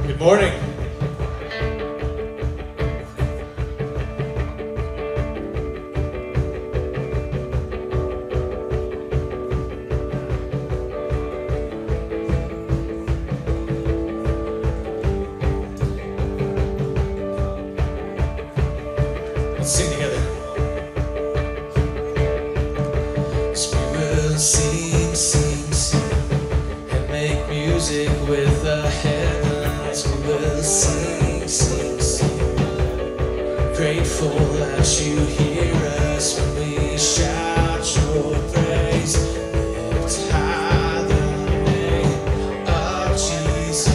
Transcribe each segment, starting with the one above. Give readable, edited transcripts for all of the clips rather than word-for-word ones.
Good morning. Let's sing together. So we will sing, sing, sing, and make music with the heavens. We will sing, sing, sing. Grateful that you hear us when we shout your praise. Lift high the name of Jesus.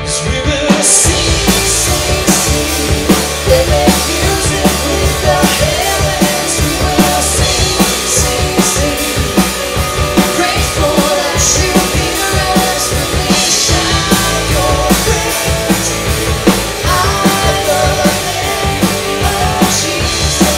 So we will sing, sing, sing, and make music with the heavens. We will sing, sing, sing. Grateful that you hear us when we shout your praise. I love the name of Jesus.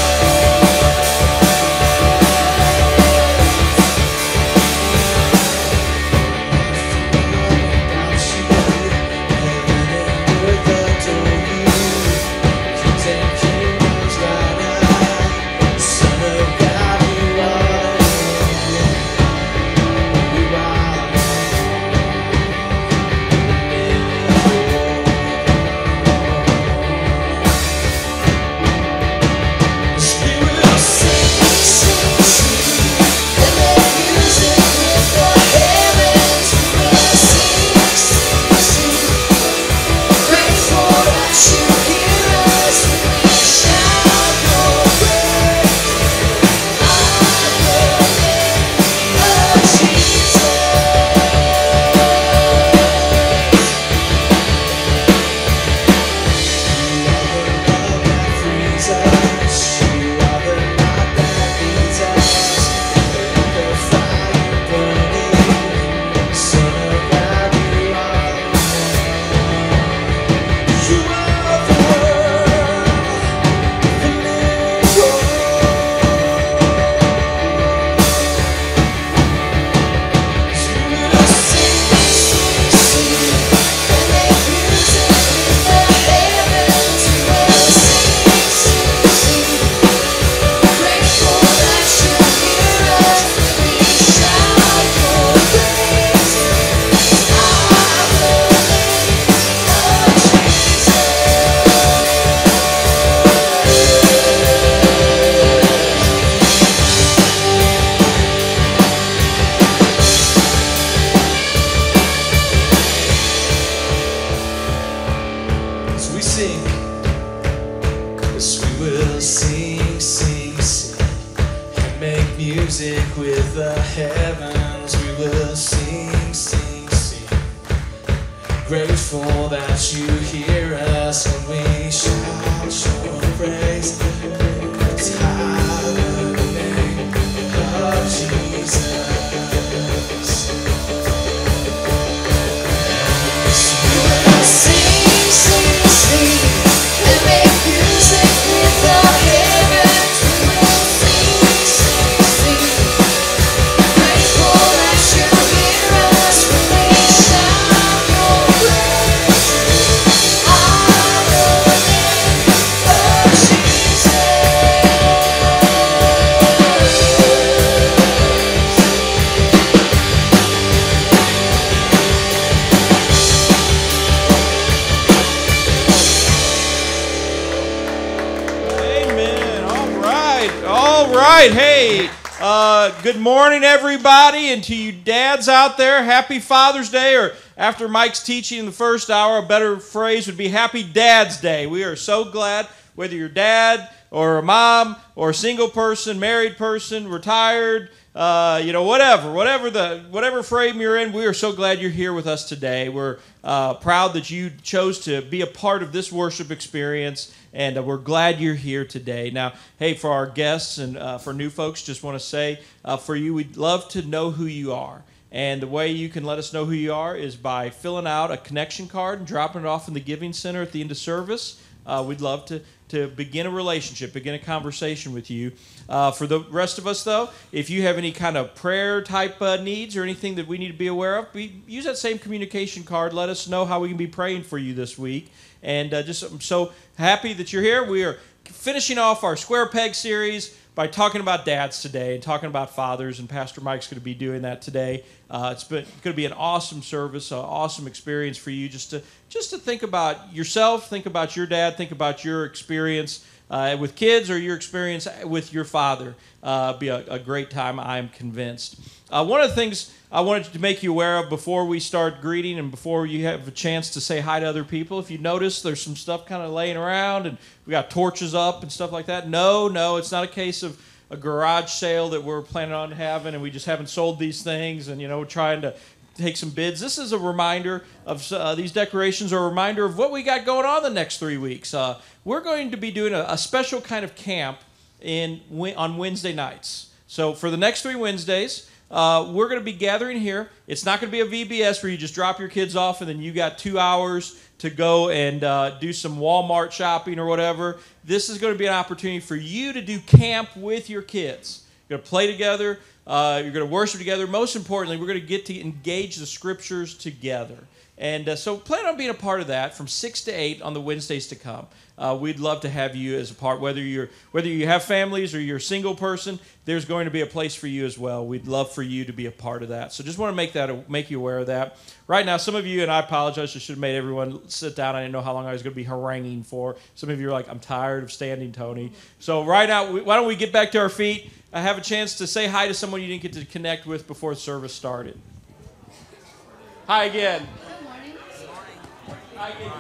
Music with the heavens, we will sing, sing, sing. Grateful that you hear us when we shout your praise. It's high the name of Jesus. We will sing, sing, sing, and make music with the heavens. We will sing, sing, sing. Grateful that you hear us when we shout your praise. I love the name of Jesus. Amen. All right. Hey, good morning, everybody, and to you dads out there, happy Father's Day, or after Mike's teaching in the first hour, a better phrase would be Happy Dad's Day. We are so glad, whether you're dad or a mom, or a single person, married person, retired, whatever frame you're in, we are so glad you're here with us today. We're proud that you chose to be a part of this worship experience, and we're glad you're here today. Now, hey, for our guests and for new folks, just want to say for you, we'd love to know who you are. And the way you can let us know who you are is by filling out a connection card and dropping it off in the Giving Center at the end of service. We'd love to begin a relationship, begin a conversation with you. For the rest of us, though, if you have any kind of prayer type needs or anything that we need to be aware of, use that same communication card. Let us know how we can be praying for you this week. And I'm so happy that you're here. We are finishing off our Square Peg series by talking about dads today and talking about fathers, and Pastor Mike's going to be doing that today. It's going to be an awesome service, an awesome experience for you just to think about yourself, think about your dad, think about your experience with kids or your experience with your father. Be a great time, I'm convinced. One of the things I wanted to make you aware of before we start greeting and before you have a chance to say hi to other people, if you notice there's some stuff kind of laying around and we got torches up and stuff like that. No, it's not a case of a garage sale that we're planning on having and we just haven't sold these things and, we're trying to take some bids. This is a reminder of these decorations are a reminder of what we got going on the next 3 weeks. We're going to be doing a special kind of camp on Wednesday nights. So for the next 3 Wednesdays, we're going to be gathering here. It's not going to be a VBS where you just drop your kids off and then you got 2 hours to go and do some Walmart shopping or whatever. This is going to be an opportunity for you to do camp with your kids. You're going to play together. You're going to worship together. Most importantly, we're going to get to engage the Scriptures together. And so plan on being a part of that from 6 to 8 on the Wednesdays to come. We'd love to have you as a part. Whether you have families or you're a single person, there's going to be a place for you as well. We'd love for you to be a part of that. So just want to make you aware of that. Right now, some of you, and I apologize, I should have made everyone sit down. I didn't know how long I was going to be haranguing for. Some of you are like, I'm tired of standing, Tony. So right now, why don't we get back to our feet? I have a chance to say hi to someone you didn't get to connect with before the service started. Hi again. Hi again.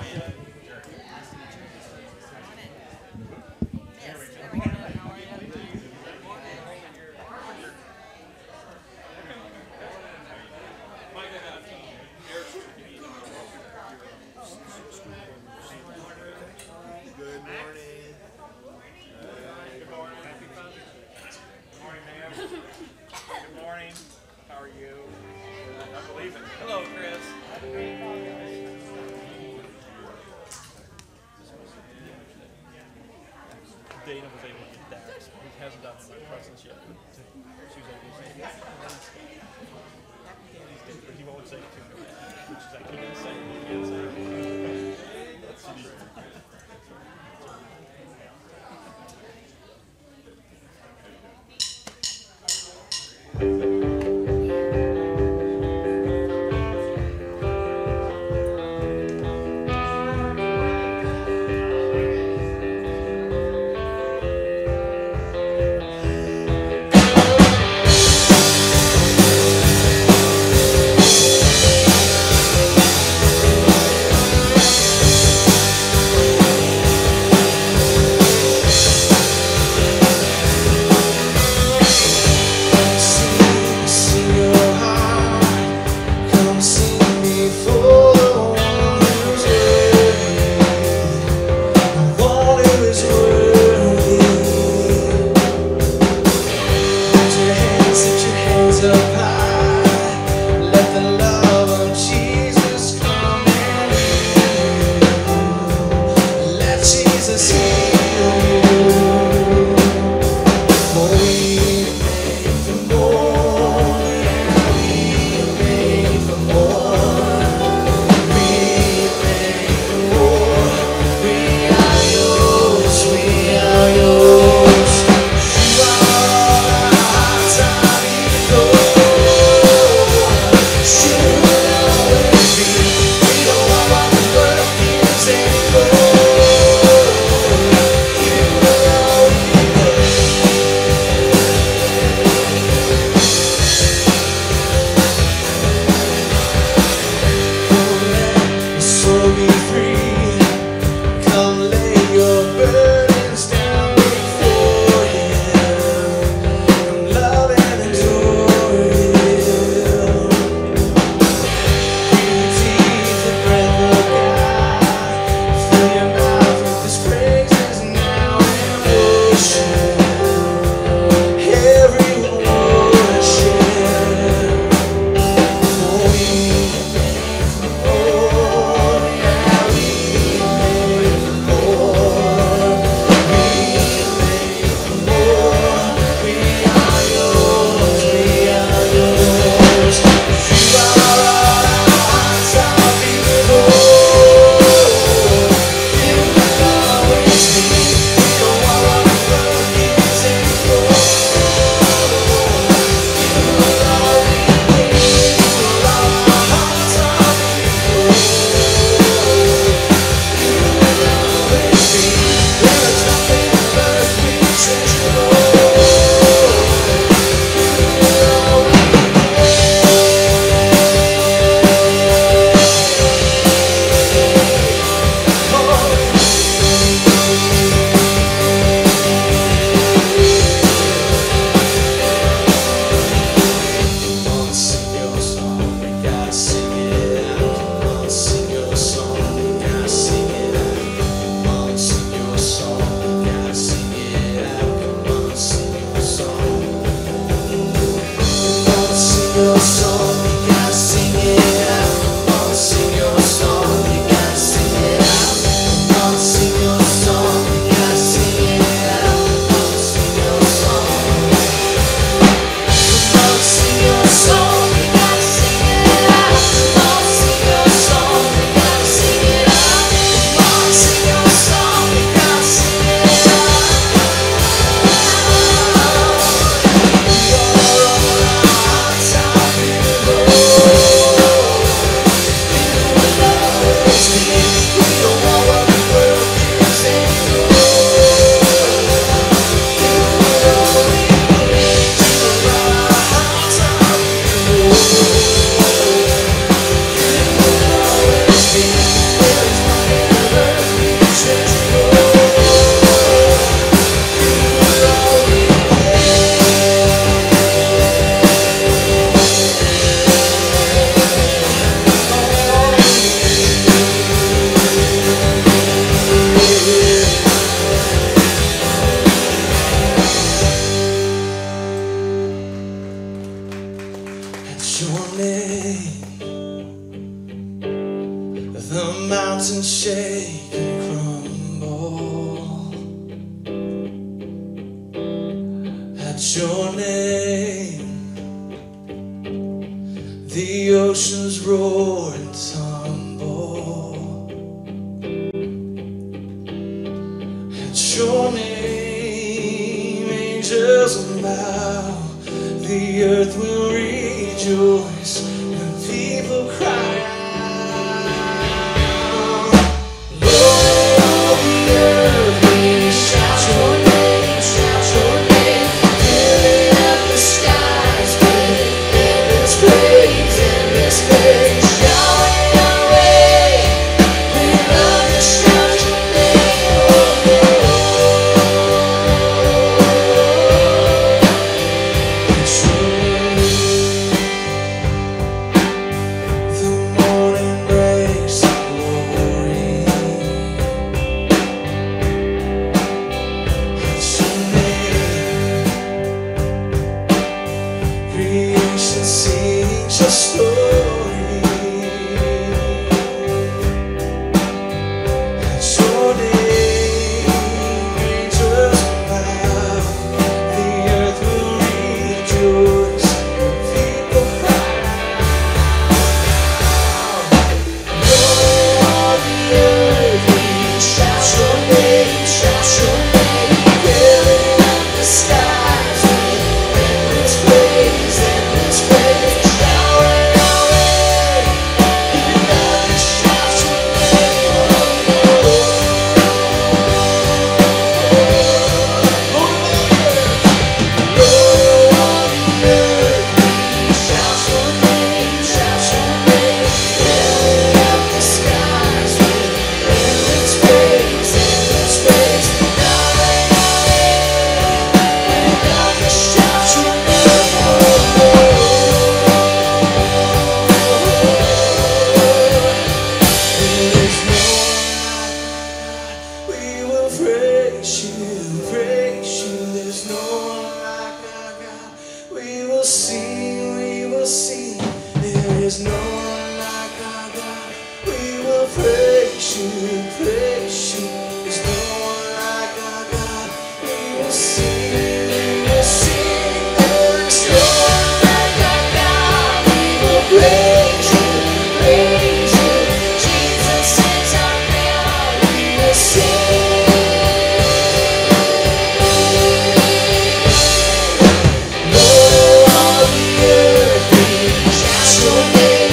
Dana was able to get that. He hasn't done it in my presence yet. She was able to say it. But he won't say it to me. Which is like, he didn't say it. He didn't say it. Let's see. See shake and crumble at your name. The oceans roar and tumble at your name. Angels bow, the earth will rejoice, and people cry out. Lord of the earth, we shout your name, filling up the skies with endless praise, endless praise. Yahweh, Yahweh, we love to shout your name, oh the morning breaks in glory. It's your name. Creation sings your story. It's your name. Angels bow, the earth will rejoice, and people cry. Lord of the earth, we shout your name, filling up the skies with endless praise, endless praise. Yahweh, Yahweh, we love to shout your name, oh Lord of the earth, we shout your name, filling up the skies with endless praise, endless praise. Yahweh, Yahweh, we love to shout your name, oh there is no one like our God. We will praise you, praise you. There's no one like our God. We will sing, we will sing. There is no one like our God. We will praise you, praise you. There's no one like our God. We will sing, we will sing. There is no one like our God. We will praise you, praise you. Jesus is our God. We will sing. Lord of the earth, we shout your name,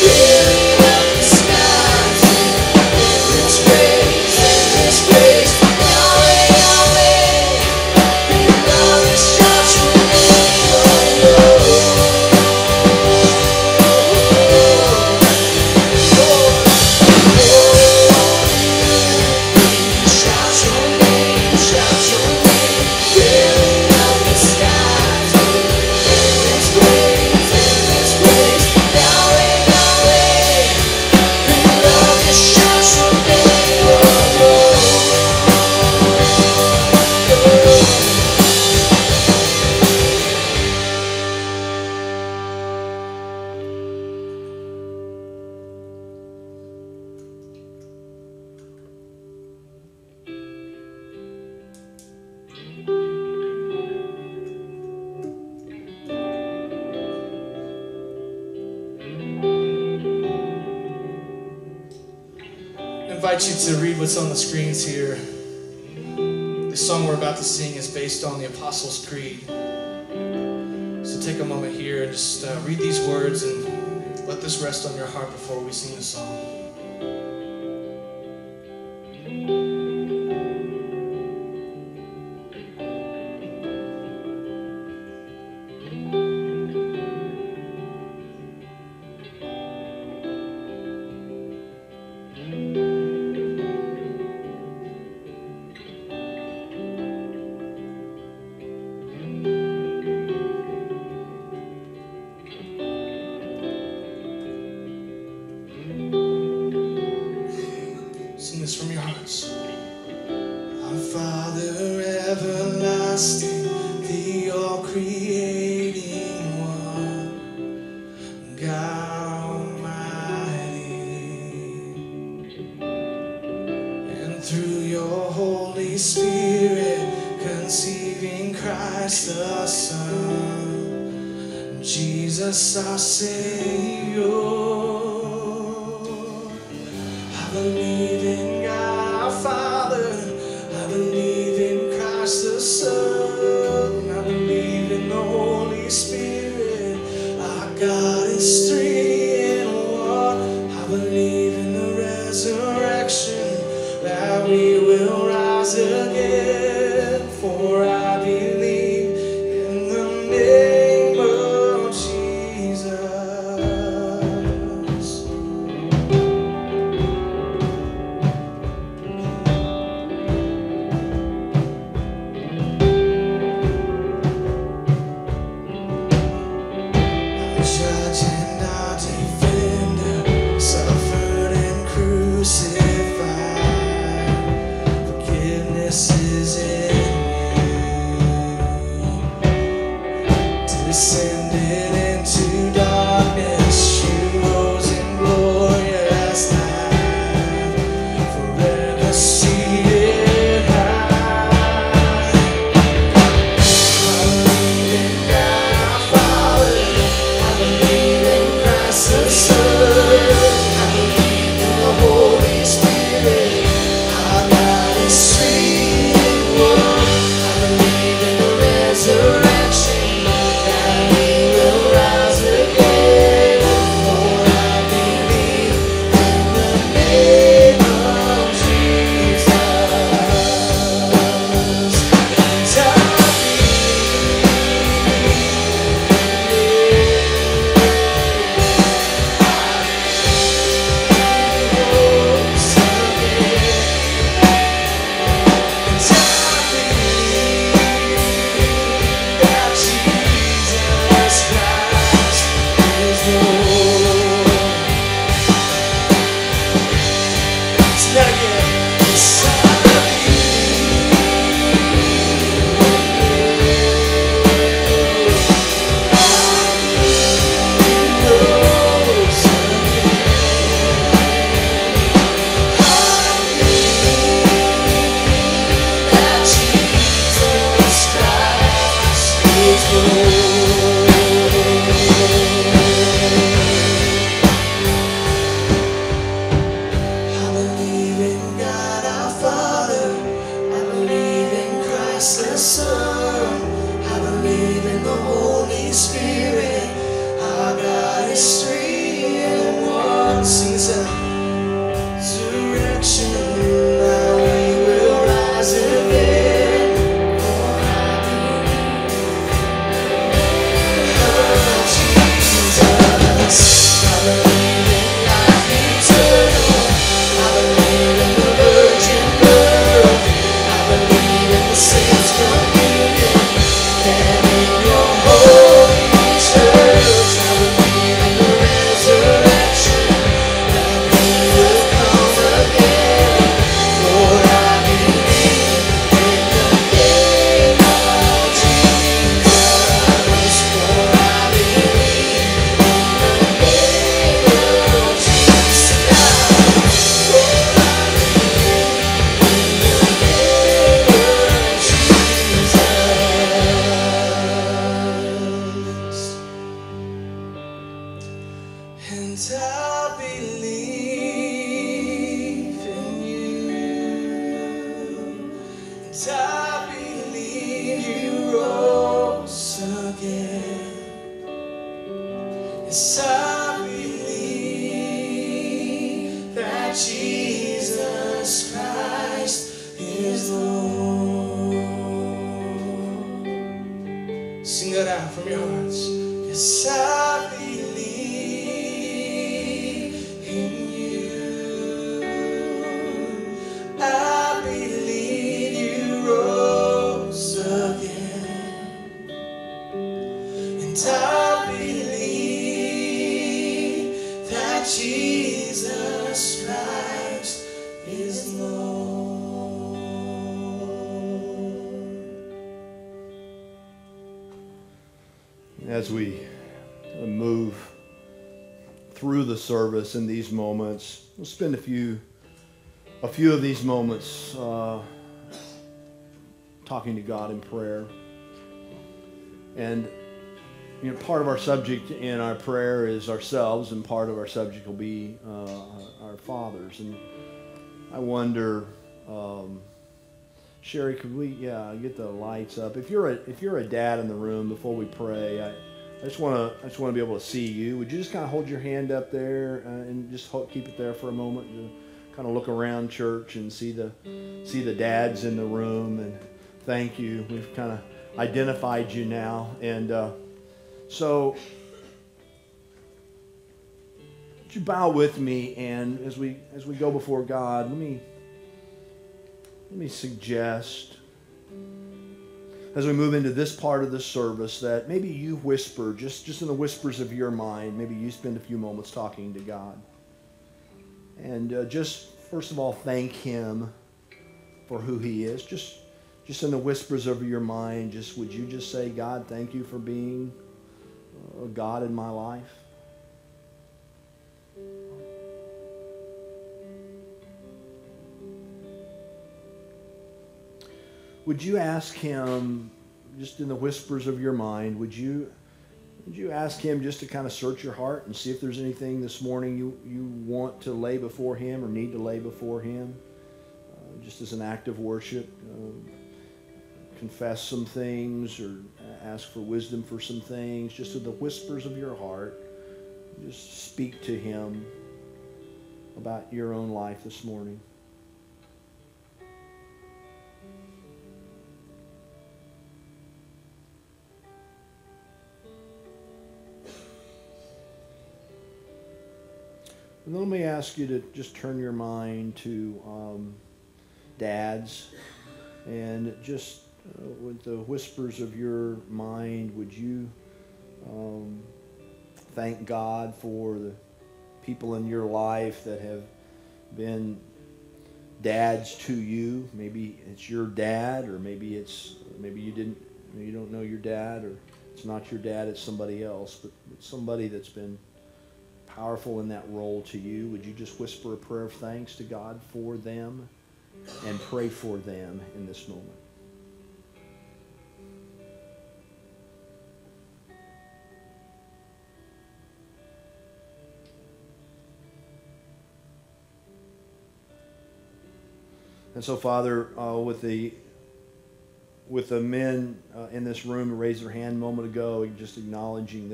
filling up the skies with endless praise, endless praise. Yahweh, Yahweh, we love to shout your name, oh Lord. Shout your name, filling up the skies with endless praise, endless praise. Yahweh, Yahweh, we love to shout your name, oh Lord. I invite you to read what's on the screens here. The song we're about to sing is based on the Apostles' Creed. So take a moment here and just read these words and let this rest on your heart before we sing the song. Sing this from your hearts. Our Father everlasting, the all-creating one, God Almighty, Christ the Son, Jesus our Savior. I believe in God our Father, I believe in Christ the Son, I believe in the Holy Spirit, our God is three in one. I believe in the resurrection, that we will rise again, for I believe in the name of Jesus. Our judge and our defender suffered and crucified. Forgiveness is in you. Descended into darkness, you rose in glorious light, forever seated high. I believe in God our Father, I believe in Christ the Son, I believe in the Holy Spirit, our God is three in one. I believe in the resurrection, that we will rise again, for I believe in the name of Jesus. I believe in God our Father, I believe in Christ the Son, I believe in the Holy Spirit, our God is three in one. Sing this out. Resurrection, now we will rise again, for I believe in Jesus. I believe in life eternal, I believe in the virgin birth, I believe in the saints' communion, and in your holy church. I believe in the resurrection, that we will come again, for I believe in the name of Jesus. For I believe in the name of Jesus. For I believe in the name of Jesus. And I believe in you, and I believe you rose again. Yes, I believe that Jesus Christ is Lord. Sing that out from your hearts. Yes, I believe in you. I believe you rose again. And I believe that Jesus Christ is Lord. As we move through the service in these moments, we'll spend a few of these moments talking to God in prayer. And part of our subject in our prayer is ourselves, and part of our subject will be our fathers. And I wonder, Sherry, could we get the lights up? If you're a dad in the room, before we pray, I just want to be able to see you. Would you just kind of hold your hand up there and just keep it there for a moment? Kind of look around church and see the dads in the room, and thank you. We've kind of identified you now, and so would you bow with me? And as we go before God, let me suggest, as we move into this part of the service, that maybe you whisper, just in the whispers of your mind, maybe you spend a few moments talking to God. And just, first of all, thank Him for who He is. Just in the whispers of your mind, would you just say, God, thank you for being a God in my life? Would you ask Him, just in the whispers of your mind, would you ask Him just to kind of search your heart and see if there's anything this morning you want to lay before Him or need to lay before Him, just as an act of worship? Confess some things or ask for wisdom for some things, just in the whispers of your heart. Just speak to Him about your own life this morning. And then let me ask you to just turn your mind to dads, and just with the whispers of your mind, would you thank God for the people in your life that have been dads to you? Maybe it's your dad, or maybe you don't know your dad, or it's not your dad, it's somebody else, but somebody that's been powerful in that role to you. Would you just whisper a prayer of thanks to God for them and pray for them in this moment? And so, Father, with the men in this room who raised their hand a moment ago, just acknowledging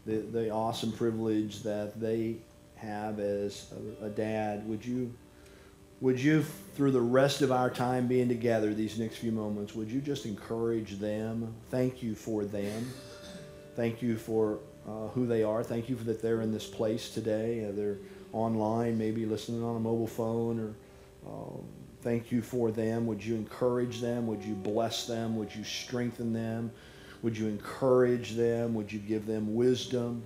the awesome privilege that they have as a dad, would you, through the rest of our time being together, these next few moments, would you just encourage them? Thank you for them. Thank you for who they are. Thank you for that they're in this place today. They're online, maybe listening on a mobile phone, or thank you for them. Would you encourage them? Would you bless them? Would you strengthen them? Would you encourage them? Would you give them wisdom?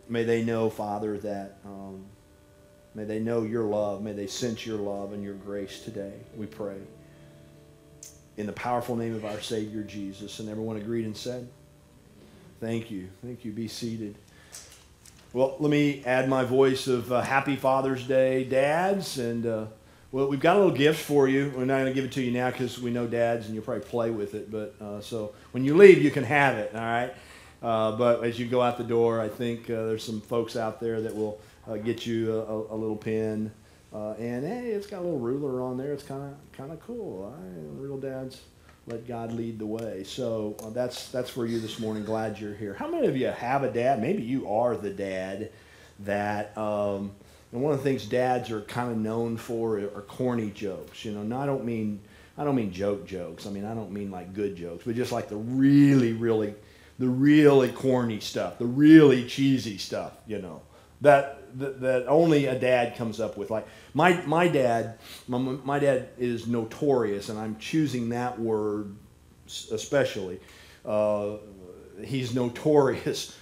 May they know, Father, that may they know your love. May they sense your love and your grace today, we pray. In the powerful name of our Savior, Jesus. And everyone agreed and said, thank you. Thank you. Be seated. Well, let me add my voice of Happy Father's Day, dads. And well, we've got a little gift for you. We're not going to give it to you now because we know dads and you'll probably play with it. But so when you leave, you can have it, all right? But as you go out the door, I think there's some folks out there that will get you a little pin. And hey, it's got a little ruler on there. It's kind of cool. Real dads let God lead the way. So that's for you this morning. Glad you're here. How many of you have a dad? Maybe you are the dad that. And one of the things dads are kind of known for are corny jokes. You know, and I don't mean jokes. I mean, I don't mean like good jokes, but just like the really corny stuff, the really cheesy stuff. You know, that only a dad comes up with. Like my dad is notorious, and I'm choosing that word especially. He's notorious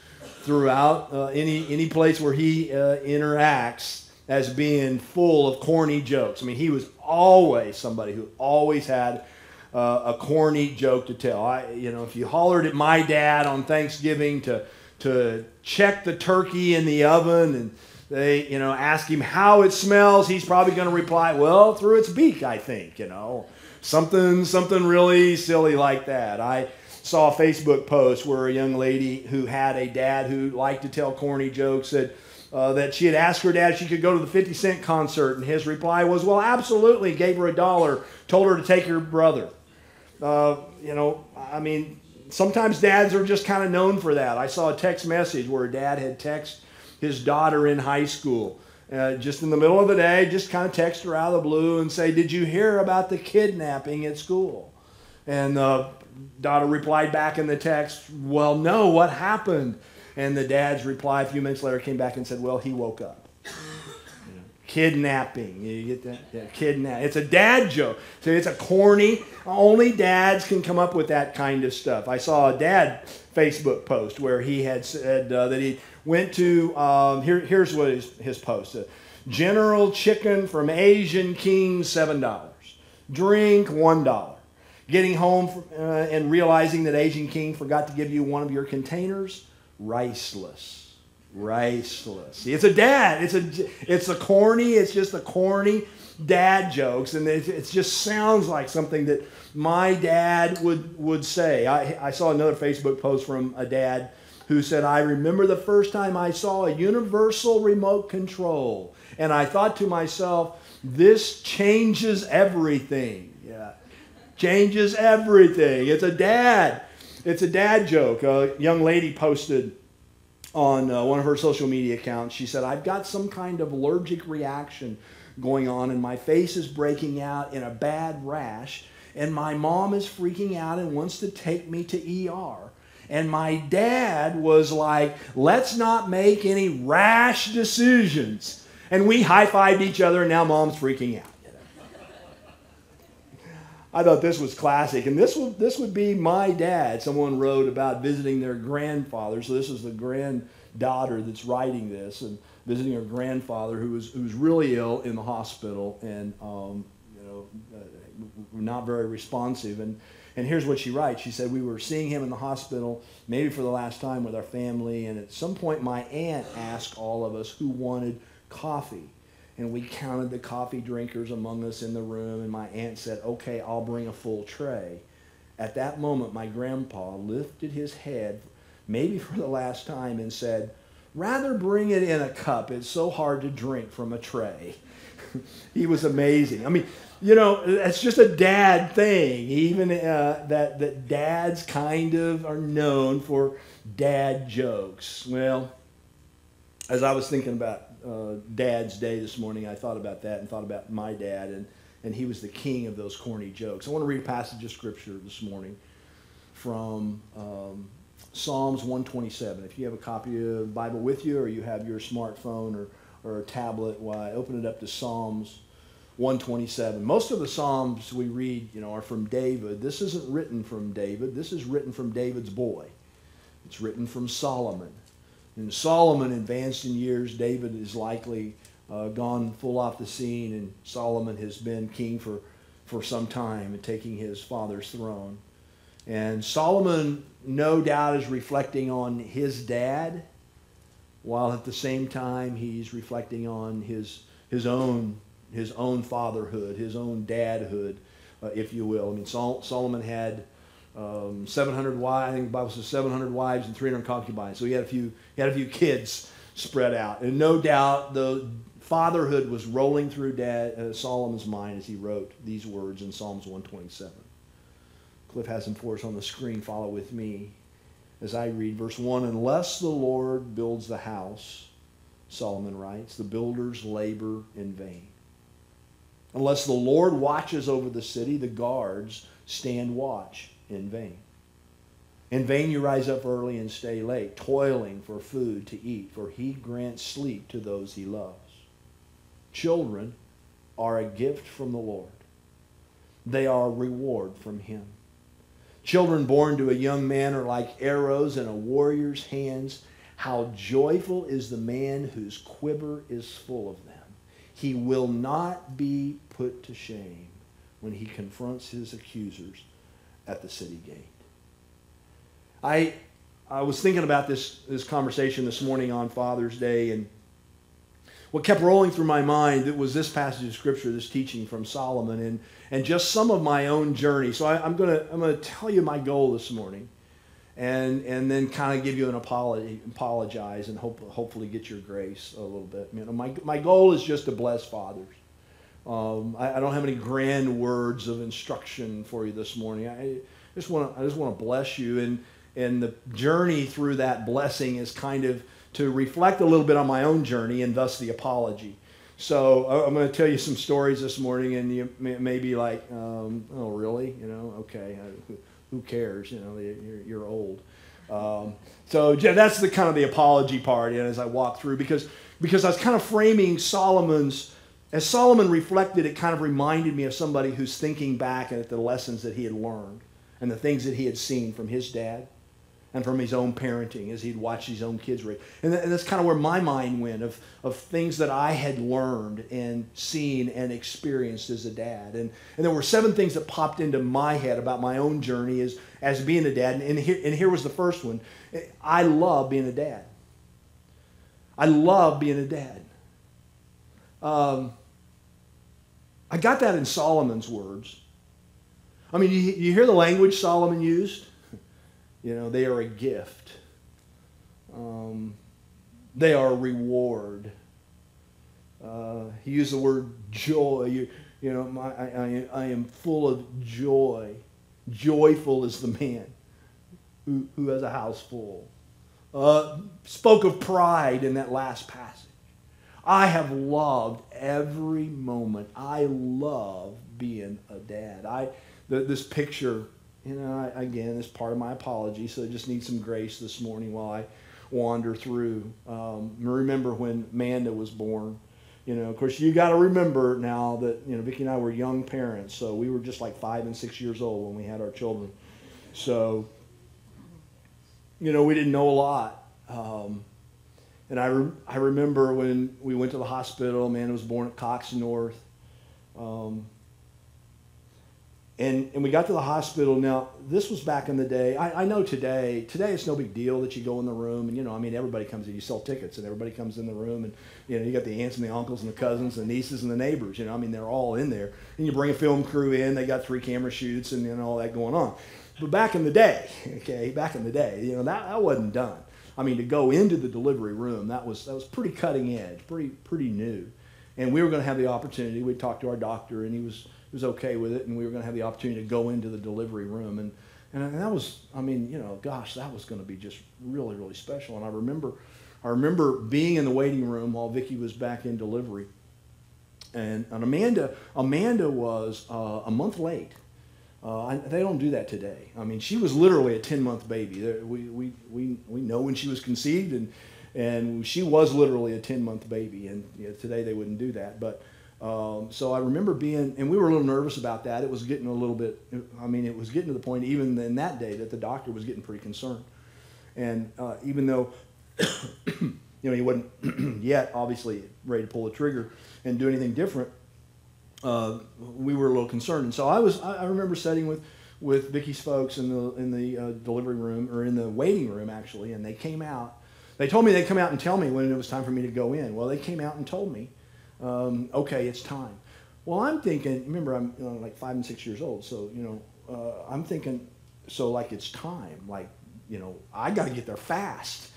throughout any place where he interacts as being full of corny jokes. I mean, he was always somebody who always had a corny joke to tell. If you hollered at my dad on Thanksgiving to check the turkey in the oven and they, ask him how it smells, he's probably going to reply, well, through its beak, I think, Something really silly like that. I saw a Facebook post where a young lady who had a dad who liked to tell corny jokes said that she had asked her dad if she could go to the 50 Cent concert, and his reply was, well, absolutely, gave her $1, told her to take her brother. Sometimes dads are just kind of known for that. I saw a text message where a dad had texted his daughter in high school, just in the middle of the day, just kind of text her out of the blue and say, did you hear about the kidnapping at school? And the daughter replied back in the text, well, no, what happened? And the dad's reply a few minutes later came back and said, well, he woke up. Kidnapping. You get that? Yeah, kidnap. It's a dad joke. So it's a corny. Only dads can come up with that kind of stuff. I saw a dad Facebook post where he had said that he went to, here's what his post. General chicken from Asian King, $7. Drink, $1. Getting home and realizing that Asian King forgot to give you one of your containers, riceless. Riceless. It's a dad. It's just a corny dad jokes, and it just sounds like something that my dad would say. I saw another Facebook post from a dad who said, I remember the first time I saw a universal remote control, and I thought to myself, this changes everything. Yeah, changes everything. It's a dad joke. A young lady posted on one of her social media accounts. She said, I've got some kind of allergic reaction going on, and my face is breaking out in a bad rash, and my mom is freaking out and wants to take me to ER. And my dad was like, let's not make any rash decisions. And we high-fived each other, and now mom's freaking out. I thought this was classic, and this would be my dad. Someone wrote about visiting their grandfather, so this is the granddaughter that's writing this, and visiting her grandfather who was really ill in the hospital and not very responsive. And here's what she writes. She said, we were seeing him in the hospital, maybe for the last time with our family, and at some point my aunt asked all of us who wanted coffee. And we counted the coffee drinkers among us in the room, and my aunt said, okay, I'll bring a full tray. At that moment, my grandpa lifted his head, maybe for the last time, and said, rather bring it in a cup. It's so hard to drink from a tray. He was amazing. I mean, it's just a dad thing. Even that dads kind of are known for dad jokes. Well, as I was thinking about Dad's Day this morning, I thought about that and thought about my dad, and he was the king of those corny jokes. I want to read a passage of scripture this morning from Psalms 127. If you have a copy of the Bible with you, or you have your smartphone or a tablet, why open it up to Psalms 127. Most of the Psalms we read, are from David. This isn't written from David. This is written from David's boy. It's written from Solomon. And Solomon advanced in years. David is likely gone full off the scene, and Solomon has been king for some time and taking his father's throne. And Solomon, no doubt, is reflecting on his dad, while at the same time he's reflecting on his own fatherhood, his own dadhood, if you will. I mean, Solomon had 700 wives. I think the Bible says 700 wives and 300 concubines. So he had a few kids spread out, and no doubt the fatherhood was rolling through Solomon's mind as he wrote these words in Psalms 127. Cliff has them for us on the screen. Follow with me as I read verse 1. Unless the Lord builds the house, Solomon writes, the builders labor in vain. Unless the Lord watches over the city, the guards stand watch in vain. In vain you rise up early and stay late, toiling for food to eat, for he grants sleep to those he loves. Children are a gift from the Lord. They are a reward from him. Children born to a young man are like arrows in a warrior's hands. How joyful is the man whose quiver is full of them. He will not be put to shame when he confronts his accusers at the city gate. I was thinking about this conversation this morning on Father's Day, and what kept rolling through my mind, it was this passage of Scripture, this teaching from Solomon, and just some of my own journey. So I'm gonna tell you my goal this morning, and then kind of give you an apologize, and hopefully get your grace a little bit. You know, my goal is just to bless fathers. I don't have any grand words of instruction for you this morning. I just want to bless you, and the journey through that blessing is kind of to reflect a little bit on my own journey, and thus the apology. So I'm going to tell you some stories this morning, and you may be like, oh, really? You know, okay, who cares? You know, you're old. So that's the kind of the apology part, and as I walk through, because I was kind of framing as Solomon reflected, it kind of reminded me of somebody who's thinking back at the lessons that he had learned and the things that he had seen from his dad and from his own parenting as he'd watched his own kids raise. And that's kind of where my mind went of things that I had learned and seen and experienced as a dad. And there were 7 things that popped into my head about my own journey as being a dad. And here was the first one. I love being a dad. I love being a dad. I got that in Solomon's words. I mean, you hear the language Solomon used? You know, they are a gift. They are a reward. He used the word joy. I am full of joy. Joyful is the man who has a house full. Spoke of pride in that last passage. I have loved every moment. I love being a dad. This picture, again, is part of my apology, so I just need some grace this morning while I wander through. Remember when Amanda was born. Of course, you got to remember now that, Vicki and I were young parents, so we were just like 5 and 6 years old when we had our children. So, we didn't know a lot. And I remember when we went to the hospital. Amanda was born at Cox North. And we got to the hospital. Now, this was back in the day. I know today it's no big deal that you go in the room. And, everybody comes in. You sell tickets, and everybody comes in the room. And, you got the aunts and the uncles and the cousins and the nieces and the neighbors. They're all in there. And you bring a film crew in. They got 3 camera shoots and all that going on. But back in the day, that wasn't done. To go into the delivery room, that was pretty cutting edge, pretty new. And we were going to have the opportunity. We talked to our doctor, and he was okay with it, and we were going to have the opportunity to go into the delivery room. And that was, that was going to be just really, really special. And I remember being in the waiting room while Vicki was back in delivery. And Amanda was a month late. They don't do that today. She was literally a 10-month baby. We know when she was conceived, and she was literally a 10-month baby. And today they wouldn't do that. But so I remember and we were a little nervous about that. It was getting a little bit. It was getting to the point even in that day that the doctor was getting pretty concerned. And even though he wasn't yet obviously ready to pull the trigger and do anything different. We were a little concerned, and so I remember sitting with Vicki's folks in the delivery room, or in the waiting room actually, and they came out. They told me they'd come out and tell me when it was time for me to go in. Well, they came out and told me, okay, it's time. Well, I'm thinking. Remember, I'm like 5 and 6 years old, so I'm thinking, so like it's time, like I got to get there fast.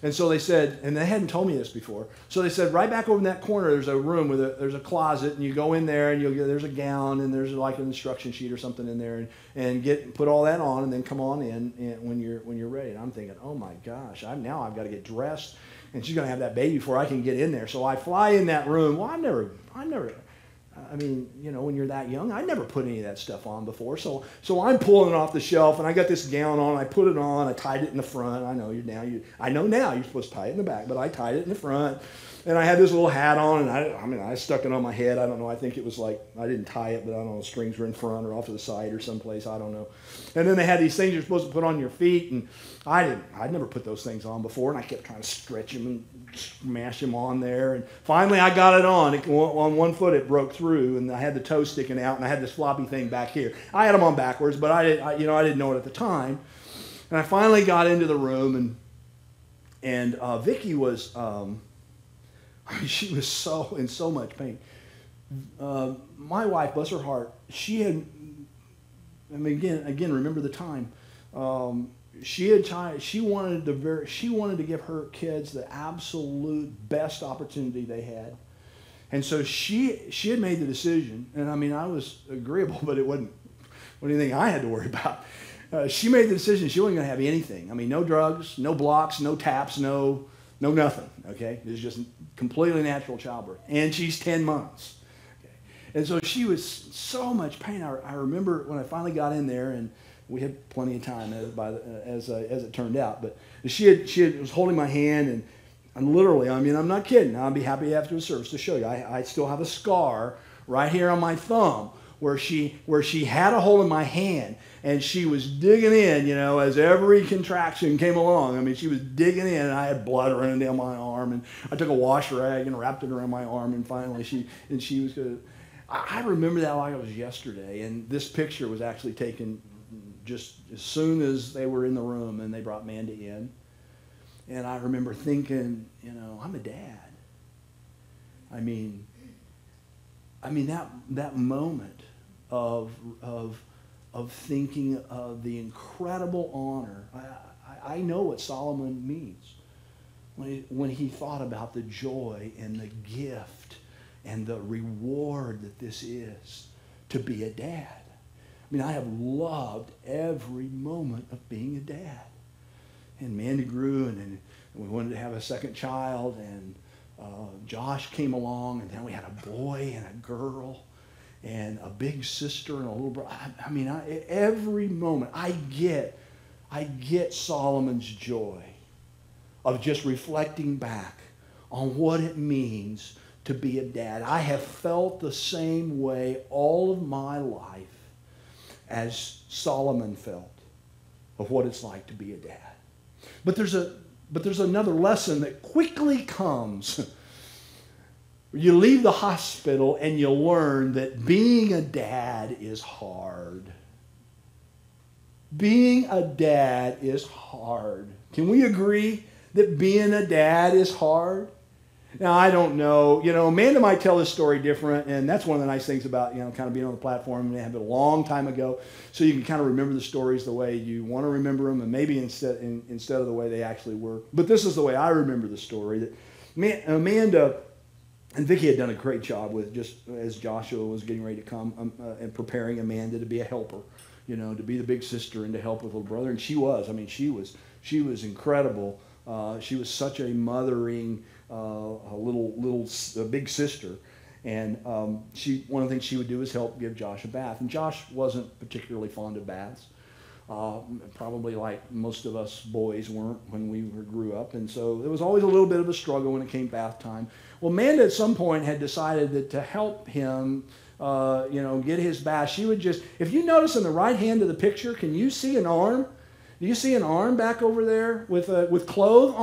And so they said, and they hadn't told me this before, so they said, right back over in that corner, there's a room with there's a closet, and you go in there, and there's a gown, and there's like an instruction sheet or something in there, and put all that on, and then come on in when you're ready. And I'm thinking, oh my gosh, I've got to get dressed, and she's going to have that baby before I can get in there. So I fly in that room. Well, I never. When you're that young, I never put any of that stuff on before. So I'm pulling it off the shelf, and I got this gown on. I put it on. I tied it in the front. I know now you're supposed to tie it in the back, but I tied it in the front. And I had this little hat on, and I stuck it on my head. I don't know. I think it was like, I didn't tie it, but I don't know, the strings were in front or off to the side or someplace. I don't know. And then they had these things you're supposed to put on your feet, and I'd never put those things on before, and I kept trying to stretch them and smash them on there. And finally I got it on. On one foot it broke through, and I had the toe sticking out, and I had this floppy thing back here. I had them on backwards, but I didn't know it at the time. And I finally got into the room, and Vicki was I mean, she was in so much pain. My wife, bless her heart, she had, I mean, again, remember the time. She wanted to give her kids the absolute best opportunity they had. And so she had made the decision, and I mean, I was agreeable, but it wasn't anything I had to worry about. She made the decision she wasn't going to have anything. I mean, no drugs, no blocks, no taps, no nothing, okay? It was just completely natural childbirth. And she's 10 months. Okay? And so she was so much pain. I remember when I finally got in there, and we had plenty of time as it turned out, but she was holding my hand, and literally, I mean, I'm not kidding. I'll be happy after the service to show you. I still have a scar right here on my thumb where she had a hold of my hand, and she was digging in, as every contraction came along. I mean, she was digging in, and I had blood running down my arm, and I took a wash rag and wrapped it around my arm, and finally she was going to... I remember that like it was yesterday, and this picture was actually taken just as soon as they were in the room and they brought Amanda in. And I remember thinking, I'm a dad. I mean that moment of thinking of the incredible honor. I know what Solomon means when he thought about the joy and the gift and the reward that this is to be a dad. I mean, I have loved every moment of being a dad. And Amanda grew, and we wanted to have a second child, and Josh came along, and then we had a boy and a girl and a big sister and a little brother. I mean, every moment I get Solomon's joy of just reflecting back on what it means to be a dad. I have felt the same way all of my life as Solomon felt of what it's like to be a dad. But there's another lesson that quickly comes. You leave the hospital and you learn that being a dad is hard. Being a dad is hard. Can we agree that being a dad is hard? Now, I don't know. Amanda might tell this story different, and that's one of the nice things about, kind of being on the platform. They happened a long time ago, so you can kind of remember the stories the way you want to remember them, and maybe instead of the way they actually were. But this is the way I remember the story. That Amanda and Vicki had done a great job with, just as Joshua was getting ready to come and preparing Amanda to be a helper, to be the big sister and to help with little brother. And she was. I mean, she was incredible. She was such a mothering, a big sister, and one of the things she would do is help give Josh a bath. And Josh wasn't particularly fond of baths, probably like most of us boys weren't when we grew up, and so it was always a little bit of a struggle when it came bath time. Well, Amanda at some point had decided that to help him, get his bath, she would just, if you notice in the right hand of the picture, can you see an arm? Do you see an arm back over there with clothing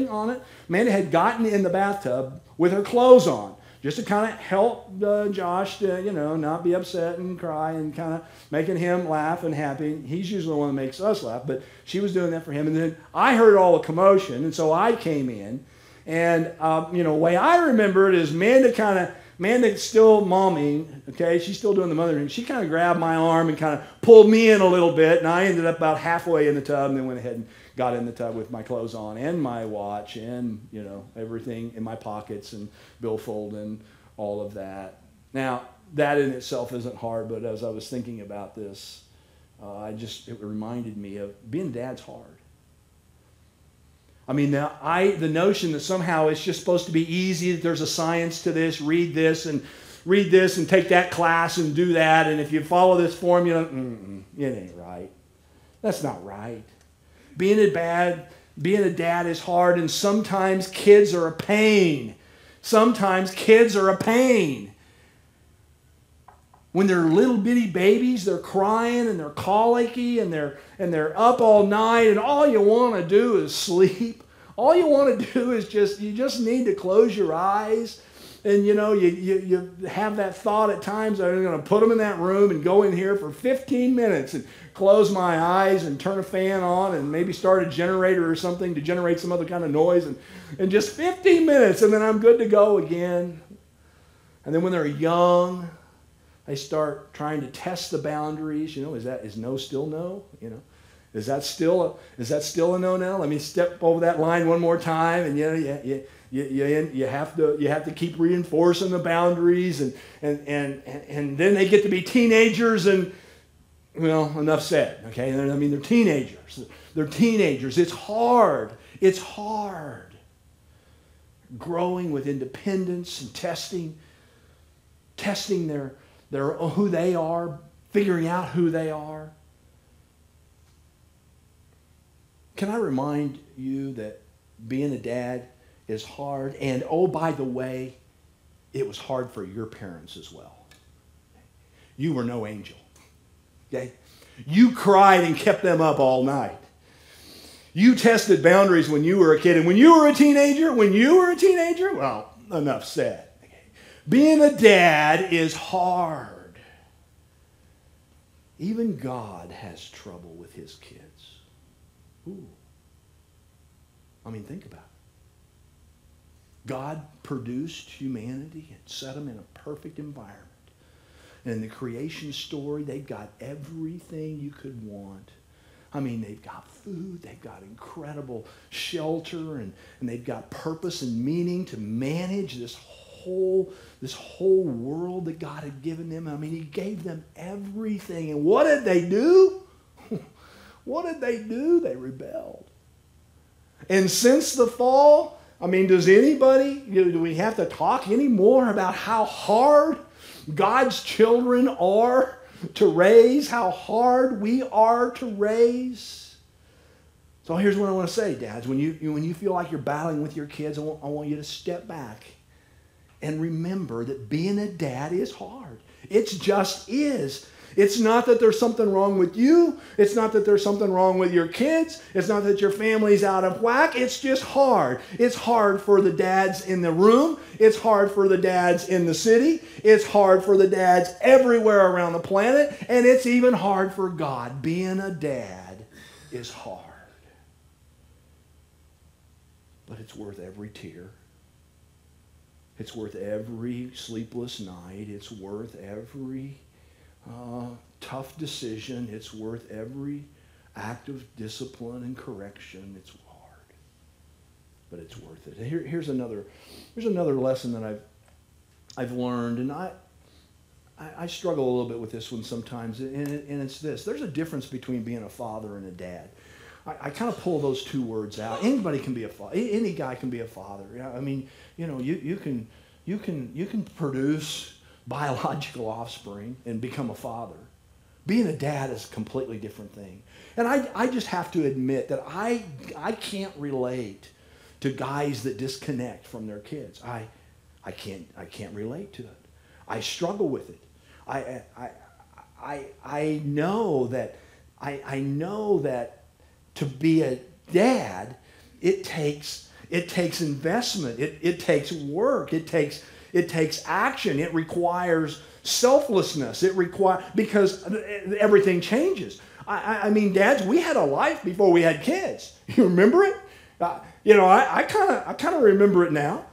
on it? Amanda had gotten in the bathtub with her clothes on, just to kind of help Josh to, not be upset and cry, and kind of making him laugh and happy. He's usually the one that makes us laugh, but she was doing that for him. And then I heard all the commotion, and so I came in. And, the way I remember it is Amanda's still momming, okay? She's still doing the mothering. She kind of grabbed my arm and kind of pulled me in a little bit, and I ended up about halfway in the tub, and then went ahead and got in the tub with my clothes on and my watch and, everything in my pockets and billfold and all of that. Now, that in itself isn't hard, but as I was thinking about this, it reminded me of being dad's hard. I mean, the notion that somehow it's just supposed to be easy, that there's a science to this, read this and take that class and do that, and if you follow this formula, it ain't right. That's not right. Being a dad is hard, and sometimes kids are a pain. Sometimes kids are a pain. When they're little bitty babies, they're crying and they're colicky and they're up all night, and all you want to do is sleep. All you want to do is you just need to close your eyes And you have that thought at times, I'm going to put them in that room and go in here for 15 minutes and close my eyes and turn a fan on and maybe start a generator or something to generate some other kind of noise. And just 15 minutes, and then I'm good to go again. And then when they're young, they start trying to test the boundaries. Is no still no? Is that still a no now? Let me step over that line one more time, and you have to keep reinforcing the boundaries, and then they get to be teenagers, and well, enough said. Okay, they're teenagers. They're teenagers. It's hard. It's hard. Growing with independence and testing their who they are, figuring out who they are. Can I remind you that being a dad is hard? And oh, by the way, it was hard for your parents as well. You were no angel. Okay? You cried and kept them up all night. You tested boundaries when you were a kid. And when you were a teenager, well, enough said. Okay? Being a dad is hard. Even God has trouble with his kids. Ooh. Think about it. God produced humanity and set them in a perfect environment. And in the creation story, they've got everything you could want. They've got food, they've got incredible shelter, and they've got purpose and meaning to manage this whole world that God had given them. He gave them everything. And what did they do? What did they do? They rebelled. And since the fall, does anybody, do we have to talk anymore about how hard God's children are to raise, how hard we are to raise? So here's what I want to say, dads. When you feel like you're battling with your kids, I want you to step back and remember that being a dad is hard. It just is. It's not that there's something wrong with you. It's not that there's something wrong with your kids. It's not that your family's out of whack. It's just hard. It's hard for the dads in the room. It's hard for the dads in the city. It's hard for the dads everywhere around the planet. And it's even hard for God. Being a dad is hard. But it's worth every tear. It's worth every sleepless night. It's worth every tough decision. It's worth every act of discipline and correction. It's hard, but it's worth it. Here's another lesson that I've learned, and I struggle a little bit with this one sometimes, and it's this: there's a difference between being a father and a dad. I kind of pull those two words out. Anybody can be a father. Any guy can be a father. You can produce biological offspring and become a father. Being a dad is a completely different thing. And I just have to admit that I can't relate to guys that disconnect from their kids. I can't relate to it. I struggle with it. I know that to be a dad, it takes investment. It takes work. It takes action. It requires selflessness. Because everything changes. Dads, we had a life before we had kids. You remember it? I kind of remember it now.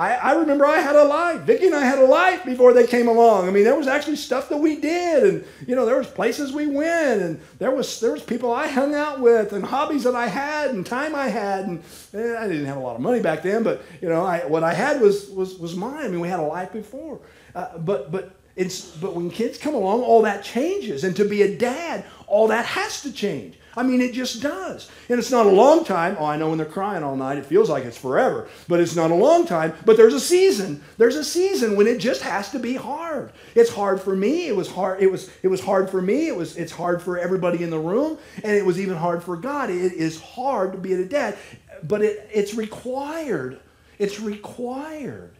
I remember I had a life. Vicki and I had a life before they came along. There was actually stuff that we did, and there was places we went, and there was people I hung out with, and hobbies that I had, and time I had, and I didn't have a lot of money back then, but what I had was mine. We had a life before, but when kids come along, all that changes, and to be a dad, all that has to change. It just does. And it's not a long time. Oh, I know when they're crying all night, it feels like it's forever. But it's not a long time. But there's a season. There's a season when it just has to be hard. It's hard for me. It was hard. It was hard for me. It's hard for everybody in the room. And it was even hard for God. It is hard to be a dad. But it's required. It's required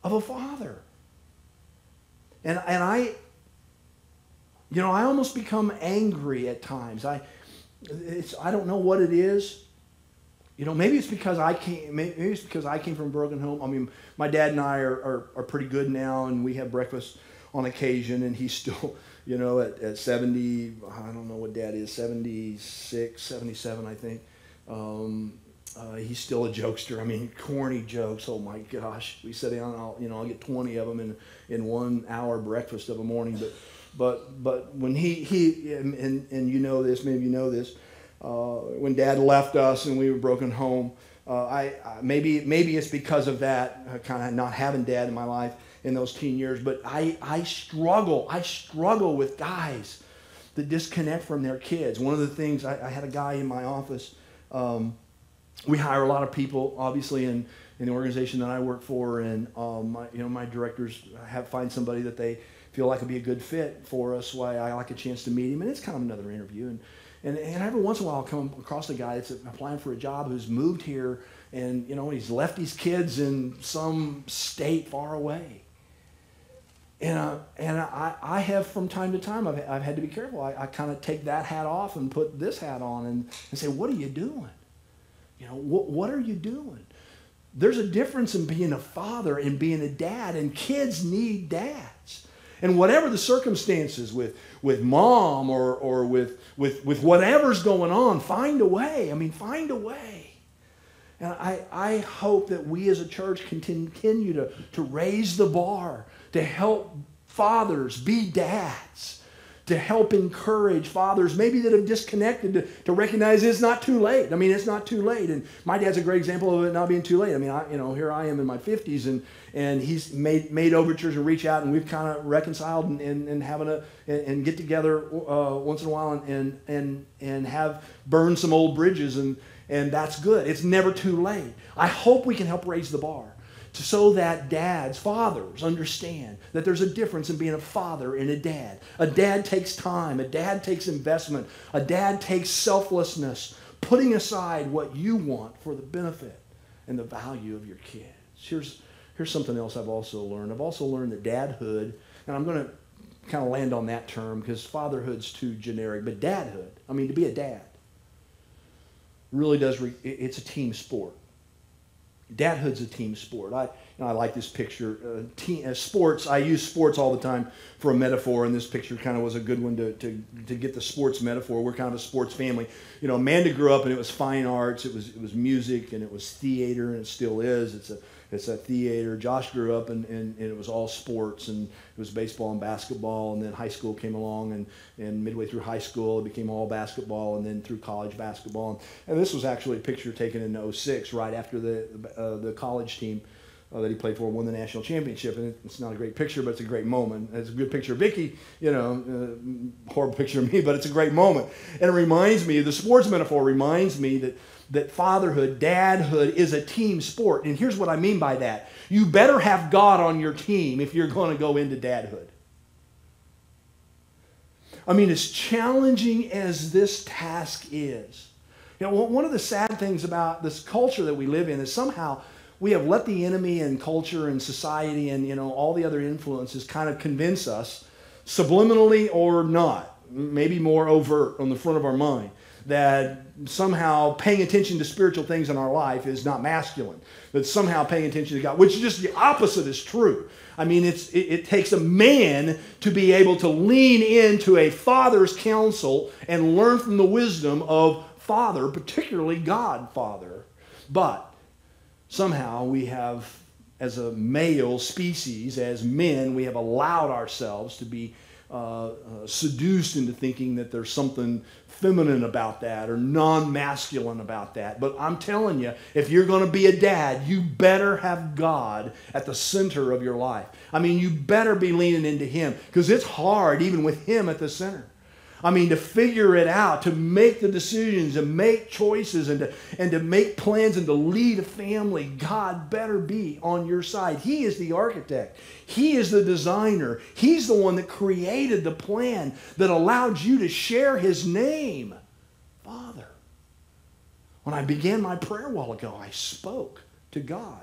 of a father. And I almost become angry at times. I don't know what it is. maybe it's because I came from a broken home. I mean, my dad and I are pretty good now, and we have breakfast on occasion, and he's still, at 70, I don't know what Dad is, 76, 77, I think. He's still a jokester. I mean, corny jokes. Oh my gosh! We sit down, I'll get 20 of them in 1 hour breakfast of a morning. But when he and you know this, maybe you know this, when Dad left us and we were broken home, maybe it's because of that, kind of not having Dad in my life in those teen years. But I struggle with guys that disconnect from their kids. One of the things, I had a guy in my office. We hire a lot of people, obviously, in the organization that I work for, and my directors find somebody that they feel like would be a good fit for us. Why I like a chance to meet him, and it's kind of another interview. And every once in a while, I'll come across a guy that's applying for a job who's moved here, and he's left his kids in some state far away. And I have, from time to time, I've had to be careful. I kind of take that hat off and put this hat on and say, what are you doing? What are you doing? There's a difference in being a father and being a dad, and kids need dads. And whatever the circumstances with mom or with whatever's going on, find a way. Find a way. And I hope that we as a church continue to raise the bar, to help fathers be dads, to help encourage fathers maybe that have disconnected to recognize it's not too late. It's not too late. And my dad's a great example of it not being too late. Here I am in my 50s, and he's made overtures and reach out, and we've kind of reconciled and having and get together once in a while and have burned some old bridges, and that's good. It's never too late. I hope we can help raise the bar, so that fathers understand that there's a difference in being a father and a dad. A dad takes time. A dad takes investment. A dad takes selflessness, putting aside what you want for the benefit and the value of your kids. Here's something else I've also learned. I've also learned that dadhood, and I'm going to kind of land on that term because fatherhood's too generic, but dadhood, to be a dad, really does, it's a team sport. Dadhood's a team sport. I like this picture. Sports, I use sports all the time for a metaphor, and this picture kind of was a good one to get the sports metaphor. We're kind of a sports family. Amanda grew up and it was fine arts, it was music, and it was theater, and it still is. It's a theater. Josh grew up and it was all sports, and it was baseball and basketball, and then high school came along, and midway through high school it became all basketball, and then through college basketball. And this was actually a picture taken in 2006, right after the college team that he played for won the national championship. And it's not a great picture, but it's a great moment. It's a good picture of Vicky, horrible picture of me, but it's a great moment. And it reminds me, the sports metaphor reminds me that fatherhood, dadhood is a team sport. And here's what I mean by that. You better have God on your team if you're going to go into dadhood. As challenging as this task is, one of the sad things about this culture that we live in is somehow we have let the enemy and culture and society and all the other influences kind of convince us, subliminally or not, maybe more overt on the front of our mind, that somehow paying attention to spiritual things in our life is not masculine. That somehow paying attention to God, which is just the opposite is true. It takes a man to be able to lean into a father's counsel and learn from the wisdom of Father, particularly God Father. But somehow we have, as a male species, as men, we have allowed ourselves to be seduced into thinking that there's something feminine about that or non-masculine about that. But I'm telling you, if you're going to be a dad, you better have God at the center of your life. You better be leaning into Him, because it's hard even with Him at the center. To figure it out, to make the decisions and make choices and to make plans and to lead a family. God better be on your side. He is the architect. He is the designer. He's the one that created the plan that allowed you to share His name. Father. When I began my prayer a while ago, I spoke to God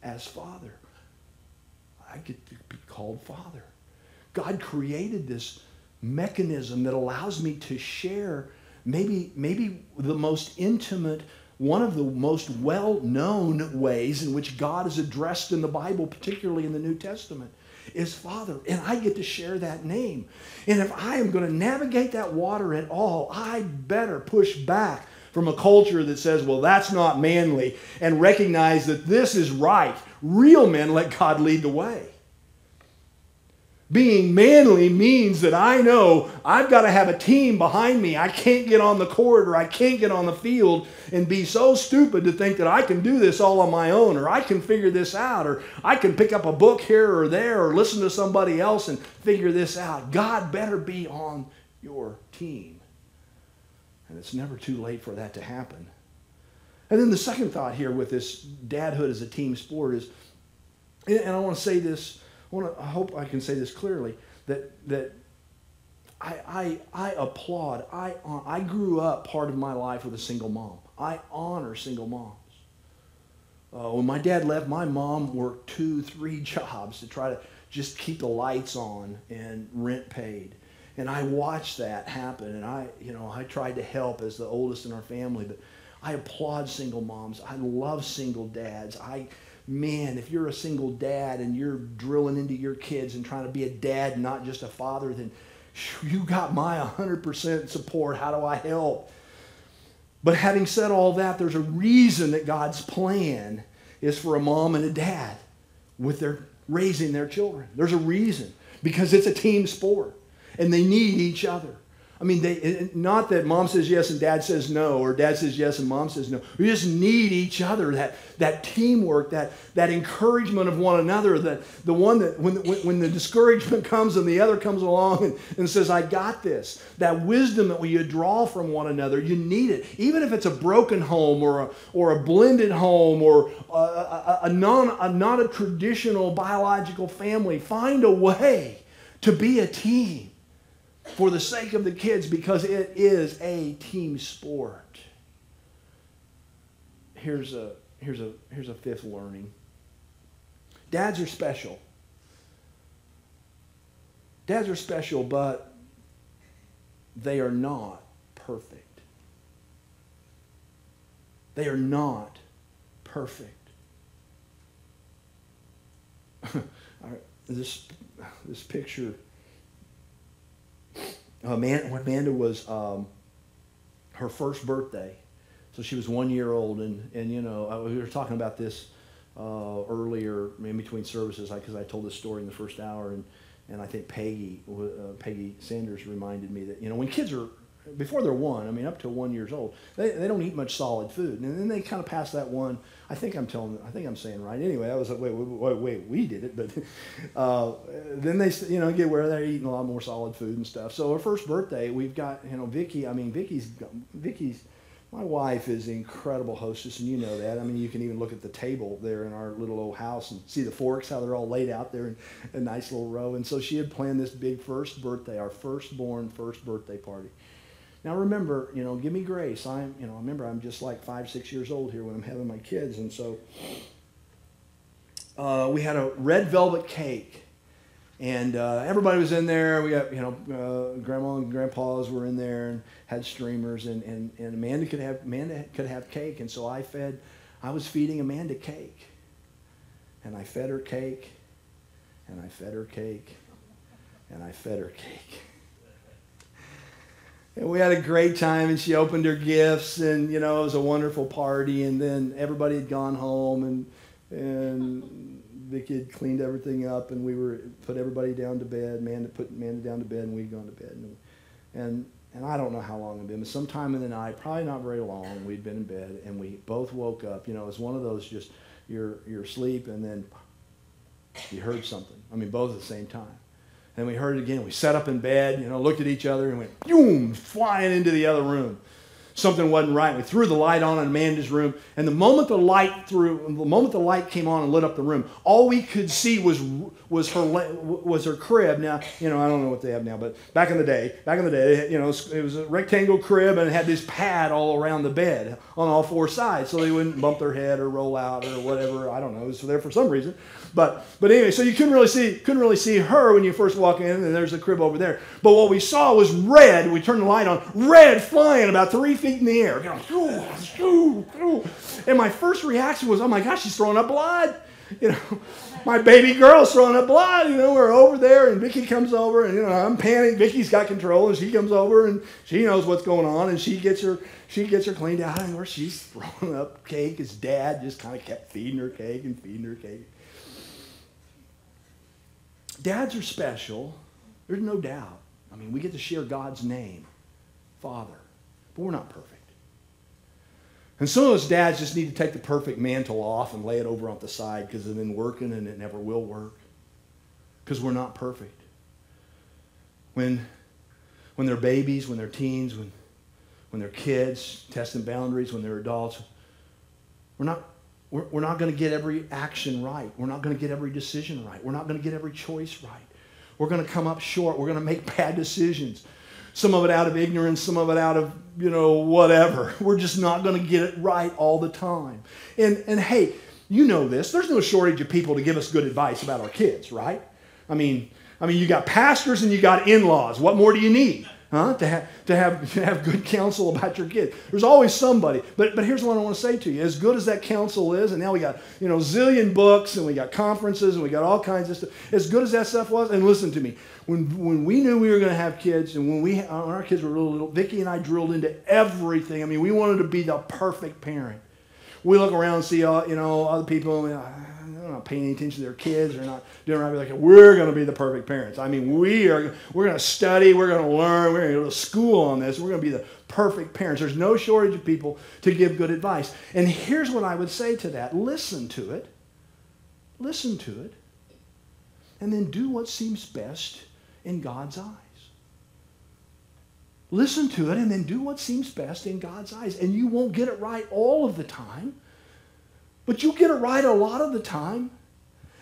as Father. I get to be called Father. God created this mechanism that allows me to share maybe the most intimate one of the most well-known ways in which God is addressed in the Bible, particularly in the New Testament, is Father. And I get to share that name. And if I am going to navigate that water at all, I better push back from a culture that says, well, that's not manly, and recognize that this is right. Real men let God lead the way. Being manly means that I know I've got to have a team behind me. I can't get on the court or I can't get on the field and be so stupid to think that I can do this all on my own, or I can figure this out, or I can pick up a book here or there or listen to somebody else and figure this out. God better be on your team. And it's never too late for that to happen. And then the second thought here with this dadhood as a team sport is, and I want to say this, I hope I can say this clearly, that I applaud. I grew up part of my life with a single mom. I honor single moms. When my dad left, my mom worked 2-3 jobs to try to just keep the lights on and rent paid. And I watched that happen, and I tried to help as the oldest in our family, but I applaud single moms. I love single dads. Man, if you're a single dad and you're drilling into your kids and trying to be a dad, not just a father, then you got my 100% support. How do I help? But having said all that, there's a reason that God's plan is for a mom and a dad with their raising their children. There's a reason, because it's a team sport and they need each other. I mean, not that mom says yes and dad says no, or dad says yes and mom says no. We just need each other, that teamwork, that encouragement of one another, the one that when the discouragement comes and the other comes along and says, I got this, that wisdom that we draw from one another, you need it. Even if it's a broken home or a blended home or not a traditional biological family, find a way to be a team for the sake of the kids, because it is a team sport. Here's a fifth learning. Dads are special. Dads are special, but they are not perfect. They are not perfect. This picture. When Amanda was her first birthday, so she was 1 year old, and we were talking about this earlier in between services, because I told this story in the first hour, and I think Peggy Sanders reminded me that when kids are before they're up to 1 year old, they don't eat much solid food, and then they kind of pass that one. I think I'm saying right. Anyway, I was like, wait, we did it, but then they get where they're eating a lot more solid food and stuff. So our first birthday, we've got Vicky. Vicky's my wife is an incredible hostess, and you know that. I mean, you can even look at the table there in our little old house and see the forks, how they're all laid out there in a nice little row. And so she had planned this big first birthday, our first birthday party. Now remember, give me grace. Remember I'm just like 5-6 years old here when I'm having my kids, and so we had a red velvet cake, and everybody was in there. We got grandma and grandpas were in there and had streamers, and Amanda could have cake, and so I was feeding Amanda cake, and I fed her cake, and I fed her cake, and I fed her cake. And we had a great time, and she opened her gifts, and it was a wonderful party. And then everybody had gone home, and Vicky had cleaned everything up, and we put everybody down to bed. Amanda put Amanda down to bed, and we'd gone to bed. And I don't know how long it'd been, but sometime in the night, probably not very long, we'd been in bed, and we both woke up. It was one of those just you're asleep, and then you heard something. Both at the same time. And we heard it again. We sat up in bed, looked at each other and went, boom, flying into the other room. Something wasn't right. We threw the light on in Amanda's room, and the moment the light came on and lit up the room, all we could see was her crib. Now, I don't know what they have now, but back in the day, it was a rectangle crib, and it had this pad all around the bed on all four sides, so they wouldn't bump their head or roll out or whatever. I don't know. It was there for some reason. But anyway, so you couldn't really see her when you first walk in, and there's a crib over there. But what we saw was red. We turned the light on, red flying about 3 feet feet in the air. And my first reaction was, oh my gosh, she's throwing up blood. My baby girl's throwing up blood. We're over there, and Vicky comes over, and I'm panicking. Vicky's got control, and she comes over, and she knows what's going on, and she gets her cleaned out, and where she's throwing up cake, his dad just kind of kept feeding her cake and feeding her cake. Dads are special. There's no doubt. I mean, we get to share God's name, Father, but we're not perfect. And some of us dads just need to take the perfect mantle off and lay it over on the side because it's been working and it never will work because we're not perfect. When they're babies, when they're teens, when they're kids, testing boundaries, when they're adults, we're not going to get every action right. We're not going to get every decision right. We're not going to get every choice right. We're going to come up short. We're going to make bad decisions. Some of it out of ignorance, some of it out of, whatever. We're just not going to get it right all the time. And hey, you know this. There's no shortage of people to give us good advice about our kids, right? I mean, you got pastors and you got in-laws. What more do you need? To have good counsel about your kids. There's always somebody. But here's what I want to say to you. As good as that counsel is, and now we got, zillion books, and we got conferences, and we got all kinds of stuff. As good as that stuff was, and listen to me, when we knew we were going to have kids, and when our kids were little, Vicki and I drilled into everything. I mean, we wanted to be the perfect parent. We look around and see other people, and they're not paying any attention to their kids. They're not doing right. We're like, we're going to be the perfect parents. I mean, we're going to study. We're going to learn. We're going to go to school on this. We're going to be the perfect parents. There's no shortage of people to give good advice. And here's what I would say to that. Listen to it. Listen to it. And then do what seems best in God's eyes. Listen to it and then do what seems best in God's eyes. And you won't get it right all of the time. But you'll get it right a lot of the time.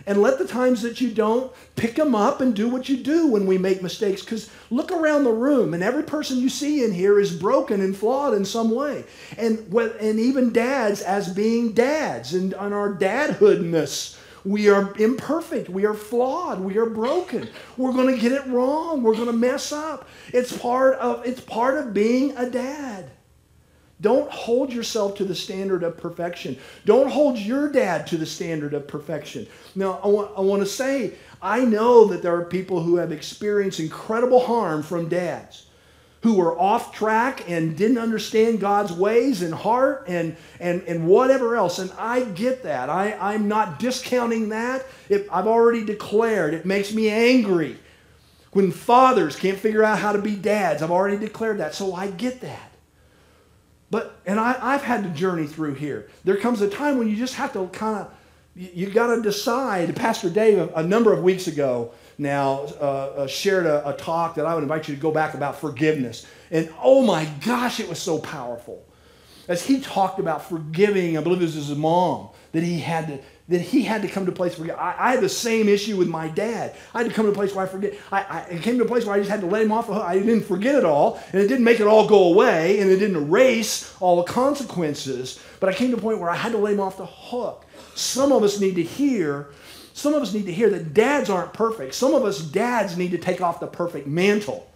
And let the times that you don't, pick them up and do what you do when we make mistakes. Because look around the room, and every person you see in here is broken and flawed in some way. And even dads as being dads and on our dadhoodness, we are imperfect. We are flawed. We are broken. We're going to get it wrong. We're going to mess up. It's part of being a dad. Don't hold yourself to the standard of perfection. Don't hold your dad to the standard of perfection. Now, I want to say, I know that there are people who have experienced incredible harm from dads who were off track and didn't understand God's ways and heart and whatever else. And I get that. I'm not discounting that. I've already declared. It makes me angry when fathers can't figure out how to be dads. I've already declared that. So I get that. And I've had to journey through here. There comes a time when you just have to you got to decide. Pastor Dave, a number of weeks ago now, shared a talk that I would invite you to go back about forgiveness. And oh my gosh, it was so powerful. As he talked about forgiving, I believe it was his mom, that he had to come to a place where I had the same issue with my dad. I had to come to a place where I came to a place where I just had to let him off the hook. I didn't forget it all, and it didn't make it all go away, and it didn't erase all the consequences, but I came to a point where I had to let him off the hook. Some of us need to hear that dads aren't perfect. Some of us dads need to take off the perfect mantle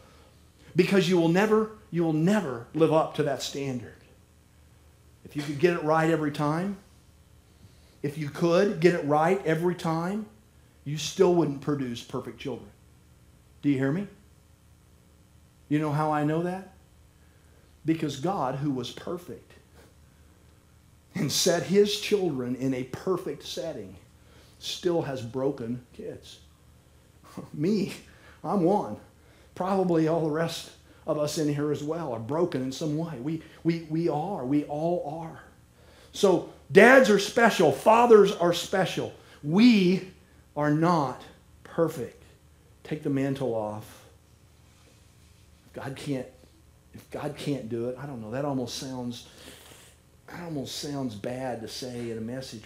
because you will never live up to that standard. If you could get it right every time, if you could get it right every time, you still wouldn't produce perfect children. Do you hear me? You know how I know that? Because God, who was perfect and set his children in a perfect setting, still has broken kids. Me, I'm one. Probably all the rest of us in here as well are broken in some way. We all are. So dads are special. Fathers are special. We are not perfect. Take the mantle off. If God can't do it, I don't know. That almost sounds bad to say in a message,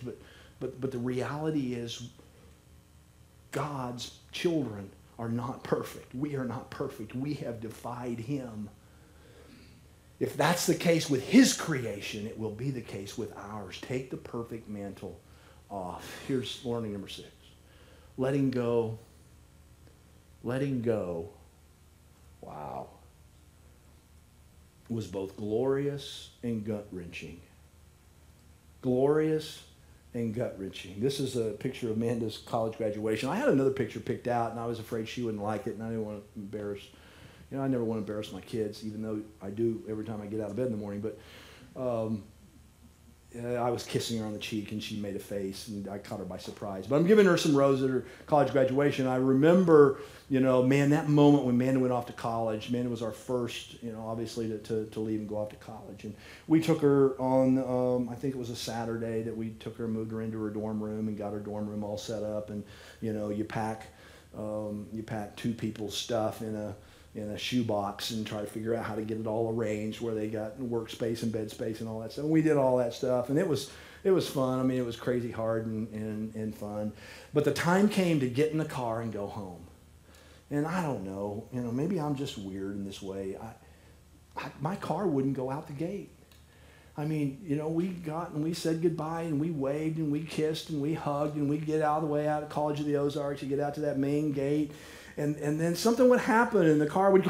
but the reality is God's children are not perfect. We are not perfect. We have defied him. If that's the case with his creation, it will be the case with ours. Take the perfect mantle off. Here's learning number 6. Letting go. Letting go. Wow. was both glorious and gut-wrenching. Glorious and gut-wrenching. This is a picture of Amanda's college graduation. I had another picture picked out, and I was afraid she wouldn't like it, and I didn't want to embarrass. You know, I never want to embarrass my kids, even though I do every time I get out of bed in the morning. But I was kissing her on the cheek, and she made a face, and I caught her by surprise. But I'm giving her some roses at her college graduation. I remember, you know, man, that moment when Amanda went off to college. Amanda was our first, you know, obviously to leave and go off to college. And we took her on, I think it was a Saturday that we took her and moved her into her dorm room and got her dorm room all set up. And, you know, you pack two people's stuff in a shoebox and try to figure out how to get it all arranged where they got workspace and bed space and all that stuff. And we did all that stuff, and it was fun. I mean, it was crazy hard and fun. But the time came to get in the car and go home. And I don't know, you know, maybe I'm just weird in this way. My car wouldn't go out the gate. I mean, you know, we got and we said goodbye and we waved and we kissed and we hugged and we'd get out of the way out of College of the Ozarks. You get out to that main gate. And then something would happen, and the car would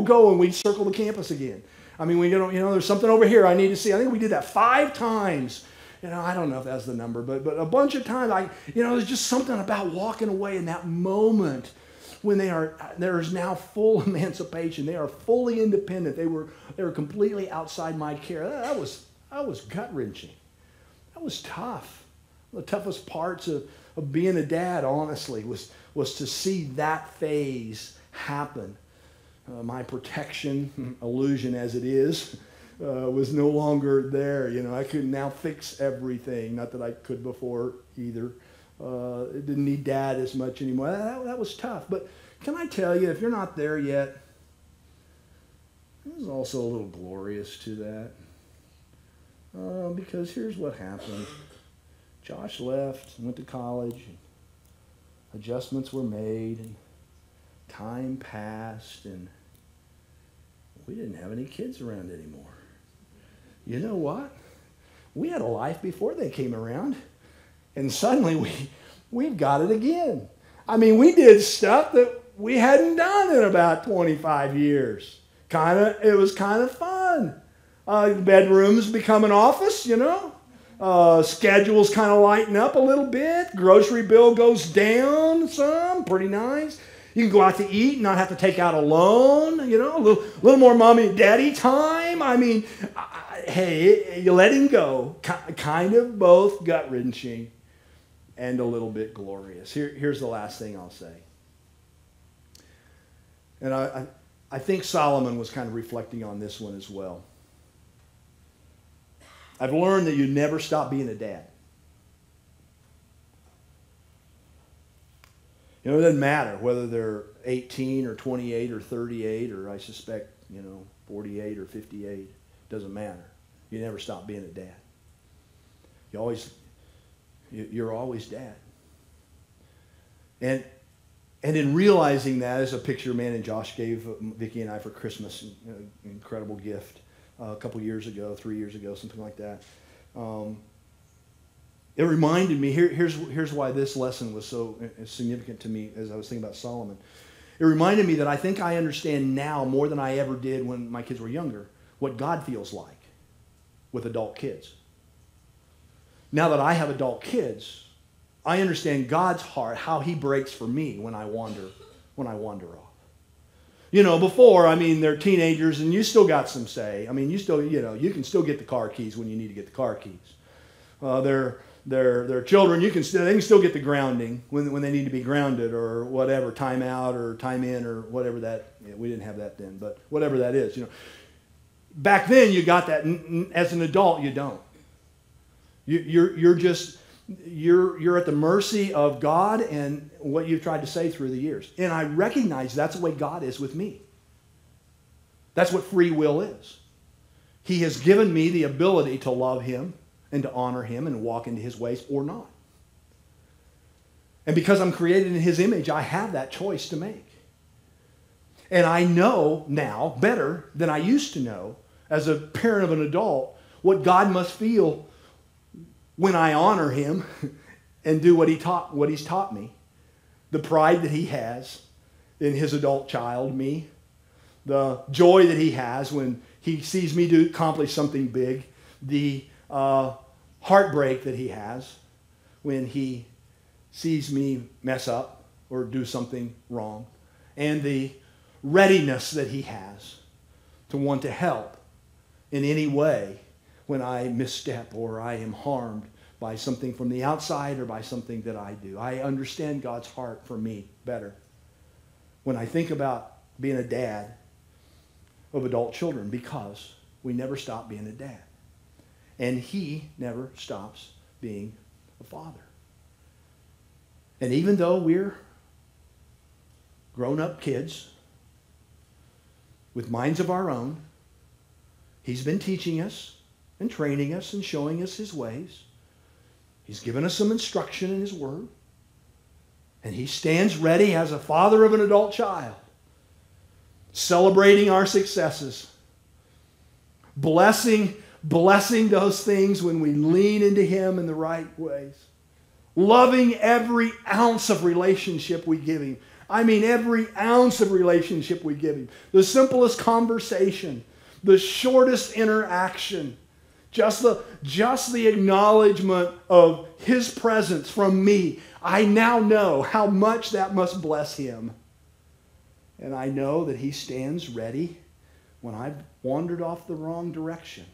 go, and we'd circle the campus again. I mean, you know, there's something over here I need to see. I think we did that 5 times. You know, I don't know if that's the number, but a bunch of times, there's just something about walking away in that moment when there is now full emancipation. They are fully independent. They were completely outside my care. That was gut-wrenching. That was tough. The toughest parts of being a dad, honestly, was to see that phase happen. My protection, illusion as it is, was no longer there. You know, I could now fix everything. Not that I could before either. It didn't need Dad as much anymore. That was tough. But can I tell you, if you're not there yet, there's also a little glorious to that. Because here's what happened. Josh left, went to college. Adjustments were made, and time passed, and we didn't have any kids around anymore. You know what? We had a life before they came around, and suddenly we've got it again. I mean, we did stuff that we hadn't done in about 25 years. It was kind of fun. The bedroom's become an office, you know. Schedules kind of lighten up a little bit. Grocery bill goes down some. Pretty nice. You can go out to eat and not have to take out a loan. You know, a little more mommy and daddy time. I mean, hey, you let him go. Kind of both gut-wrenching and a little bit glorious. Here's the last thing I'll say. And I think Solomon was kind of reflecting on this one as well. I've learned that you never stop being a dad. You know, it doesn't matter whether they're 18 or 28 or 38 or I suspect, 48 or 58. It doesn't matter. You never stop being a dad. You're always dad. And in realizing that, as a picture man and Josh gave Vicki and I for Christmas, an incredible gift. A couple years ago, 3 years ago, something like that. It reminded me, here's why this lesson was so significant to me as I was thinking about Solomon. It reminded me that I think I understand now more than I ever did when my kids were younger what God feels like with adult kids. Now that I have adult kids, I understand God's heart, how he breaks for me when I wander off. Before, they're teenagers and you still got some say. You still, you can still get the car keys when you need to get the car keys. They're children. They can still get the grounding when they need to be grounded or whatever, time out or time in or whatever that. We didn't have that then, but whatever that is, Back then you got that. As an adult, you don't. You're at the mercy of God and what you've tried to say through the years. And I recognize that's the way God is with me. That's what free will is. He has given me the ability to love him and to honor him and walk into his ways or not. And because I'm created in his image, I have that choice to make. And I know now better than I used to know as a parent of an adult what God must feel when I honor him and do what he's taught me, the pride that he has in his adult child, me, the joy that he has when he sees me accomplish something big, the heartbreak that he has when he sees me mess up or do something wrong, and the readiness that he has to want to help in any way when I misstep or I am harmed by something from the outside or by something that I do. I understand God's heart for me better when I think about being a dad of adult children, because we never stop being a dad. And he never stops being a father. And even though we're grown-up kids with minds of our own, he's been teaching us and training us and showing us his ways. He's given us some instruction in his word. And he stands ready as a father of an adult child, celebrating our successes, blessing those things when we lean into him in the right ways, loving every ounce of relationship we give him. I mean, every ounce of relationship we give him. The simplest conversation, the shortest interaction, just the acknowledgement of his presence from me. I now know how much that must bless him. And I know that he stands ready when I've wandered off the wrong direction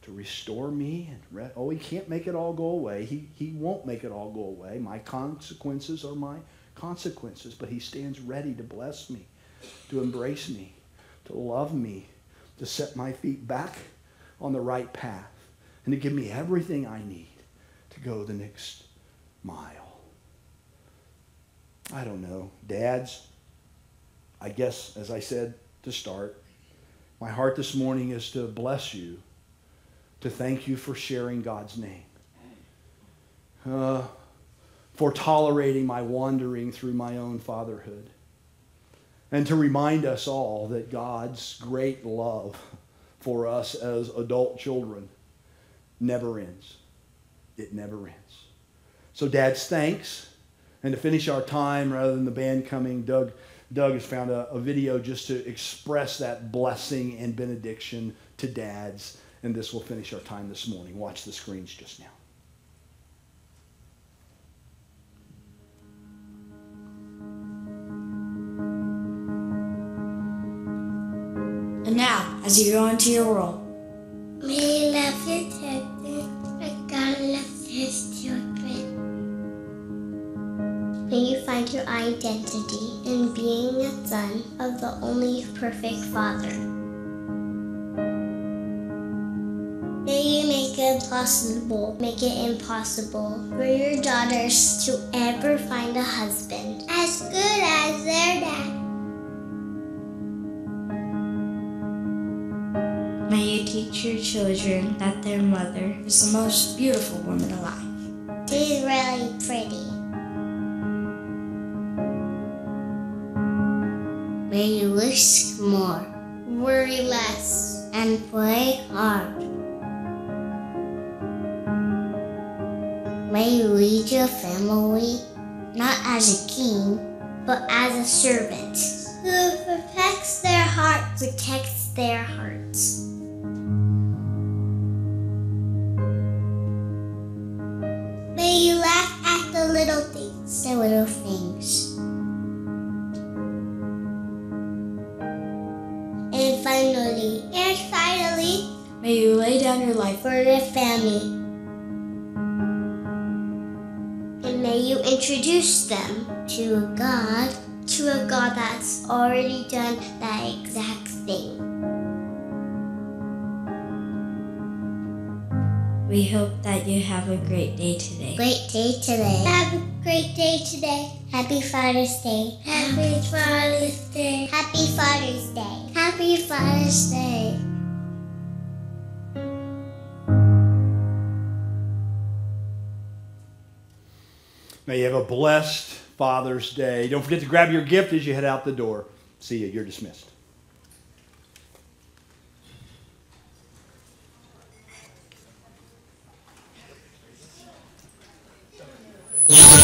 to restore me. He can't make it all go away. He won't make it all go away. My consequences are my consequences, but he stands ready to bless me, to embrace me, to love me, to set my feet back on the right path, and to give me everything I need to go the next mile. I don't know. Dads, I guess, as I said to start, my heart this morning is to bless you, to thank you for sharing God's name, for tolerating my wandering through my own fatherhood, and to remind us all that God's great love for us as adult children never ends. It never ends. So dads, thanks. And to finish our time, rather than the band coming, Doug has found a video just to express that blessing and benediction to dads. And this will finish our time this morning. Watch the screens just now. And now, as you go into your world, may you love your children like God loves his children. May you find your identity in being a son of the only perfect Father. May you make it impossible for your daughters to ever find a husband as good as their dad. may you teach your children that their mother is the most beautiful woman alive. She's really pretty. May you risk more, worry less, and play hard. May you lead your family not as a king, but as a servant who protects their hearts. May you laugh at the little things. And finally, May you lay down your life for your family. And may you introduce them to a God that's already done that exact thing. We hope that you have a great day today. Have a great day today. Happy Father's Day. Happy Father's Day. Happy Father's Day. Happy Father's Day. May you have a blessed Father's Day. Don't forget to grab your gift as you head out the door. See you. You're dismissed. Yeah.